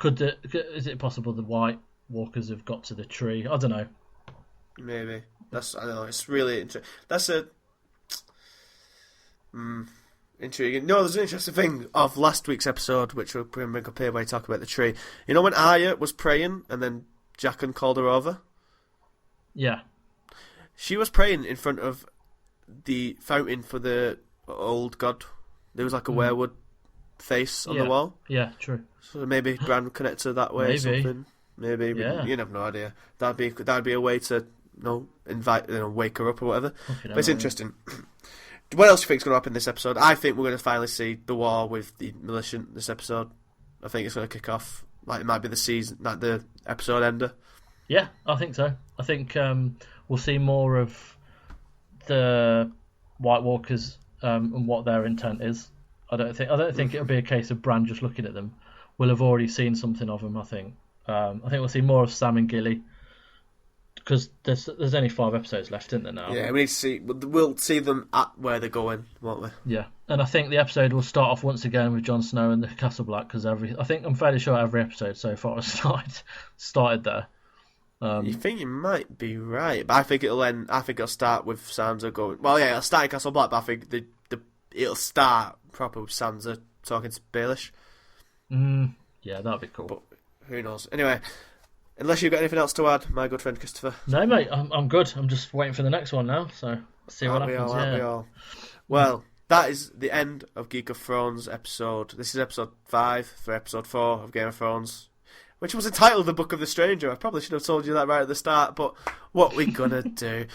Is it possible the White Walkers have got to the tree? I don't know. Maybe. I don't know. It's really interesting. That's a intriguing. No, there's an interesting thing of last week's episode, which we'll bring up here where we talk about the tree. You know when Arya was praying and then Jaqen called her over? Yeah. She was praying in front of the fountain for the old god. There was like a werewood face on the wall. Yeah, true. So maybe Bran would connect to that way or something. Maybe. Yeah. You have no idea. That'd be a way to invite, wake her up or whatever. But it's interesting. What else do you think is going to happen in this episode? I think we're going to finally see the war with the militant this episode. I think it's going to kick off. Like, it might be the season, like the episode ender. Yeah, I think so. I think we'll see more of the White Walkers and what their intent is. I don't think it'll be a case of Bran just looking at them. We'll have already seen something of them. I think we'll see more of Sam and Gilly. Because there's only 5 episodes left, isn't there now? Yeah, we'll see them at where they're going, won't we? Yeah, and I think the episode will start off once again with Jon Snow and the Castle Black, because I'm fairly sure every episode so far has started there. You think you might be right, but I think it'll end. I think it'll start with Sansa going. Well, yeah, it'll start in Castle Black, but I think it'll start proper with Sansa talking to Baelish. Yeah, that'd be cool. But who knows? Anyway. Unless you've got anything else to add, my good friend Christopher. No, mate, I'm good. I'm just waiting for the next one now, so see what happens. We all. Well, that is the end of Geek of Thrones episode. This is episode 5 for episode 4 of Game of Thrones, which was entitled The Book of the Stranger. I probably should have told you that right at the start, but what we gonna do?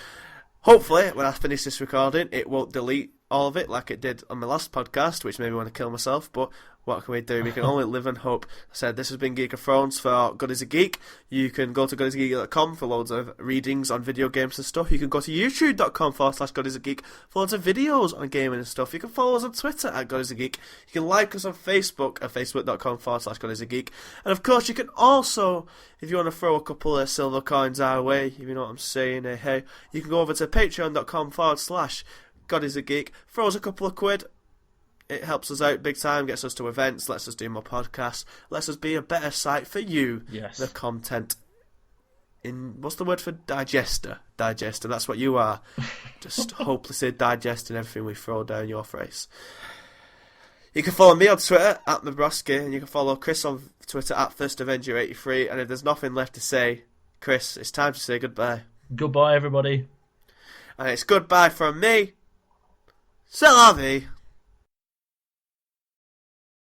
Hopefully, when I finish this recording, it won't delete all of it like it did on my last podcast, which made me want to kill myself, but what can we do? We can only live and hope. I said this has been Geek of Thrones for GodisaGeek. You can go to GodisaGeek.com for loads of readings on video games and stuff. You can go to youtube.com/GodisaGeek for loads of videos on gaming and stuff. You can follow us on Twitter at GodisaGeek. You can like us on Facebook at facebook.com/GodisaGeek. And of course, you can also, if you want to throw a couple of silver coins our way, if you know what I'm saying, hey, you can go over to patreon.com/GodisaGeek. Throw us a couple of quid. It helps us out big time, gets us to events, lets us do more podcasts, lets us be a better site for you, yes. The content. What's the word for digester? Digester, that's what you are. Just hopelessly digesting everything we throw down your face. You can follow me on Twitter at Mabroski, and you can follow Chris on Twitter at ThirstAvenger83. And if there's nothing left to say, Chris, it's time to say goodbye. Goodbye, everybody. And it's goodbye from me. C'est la vie.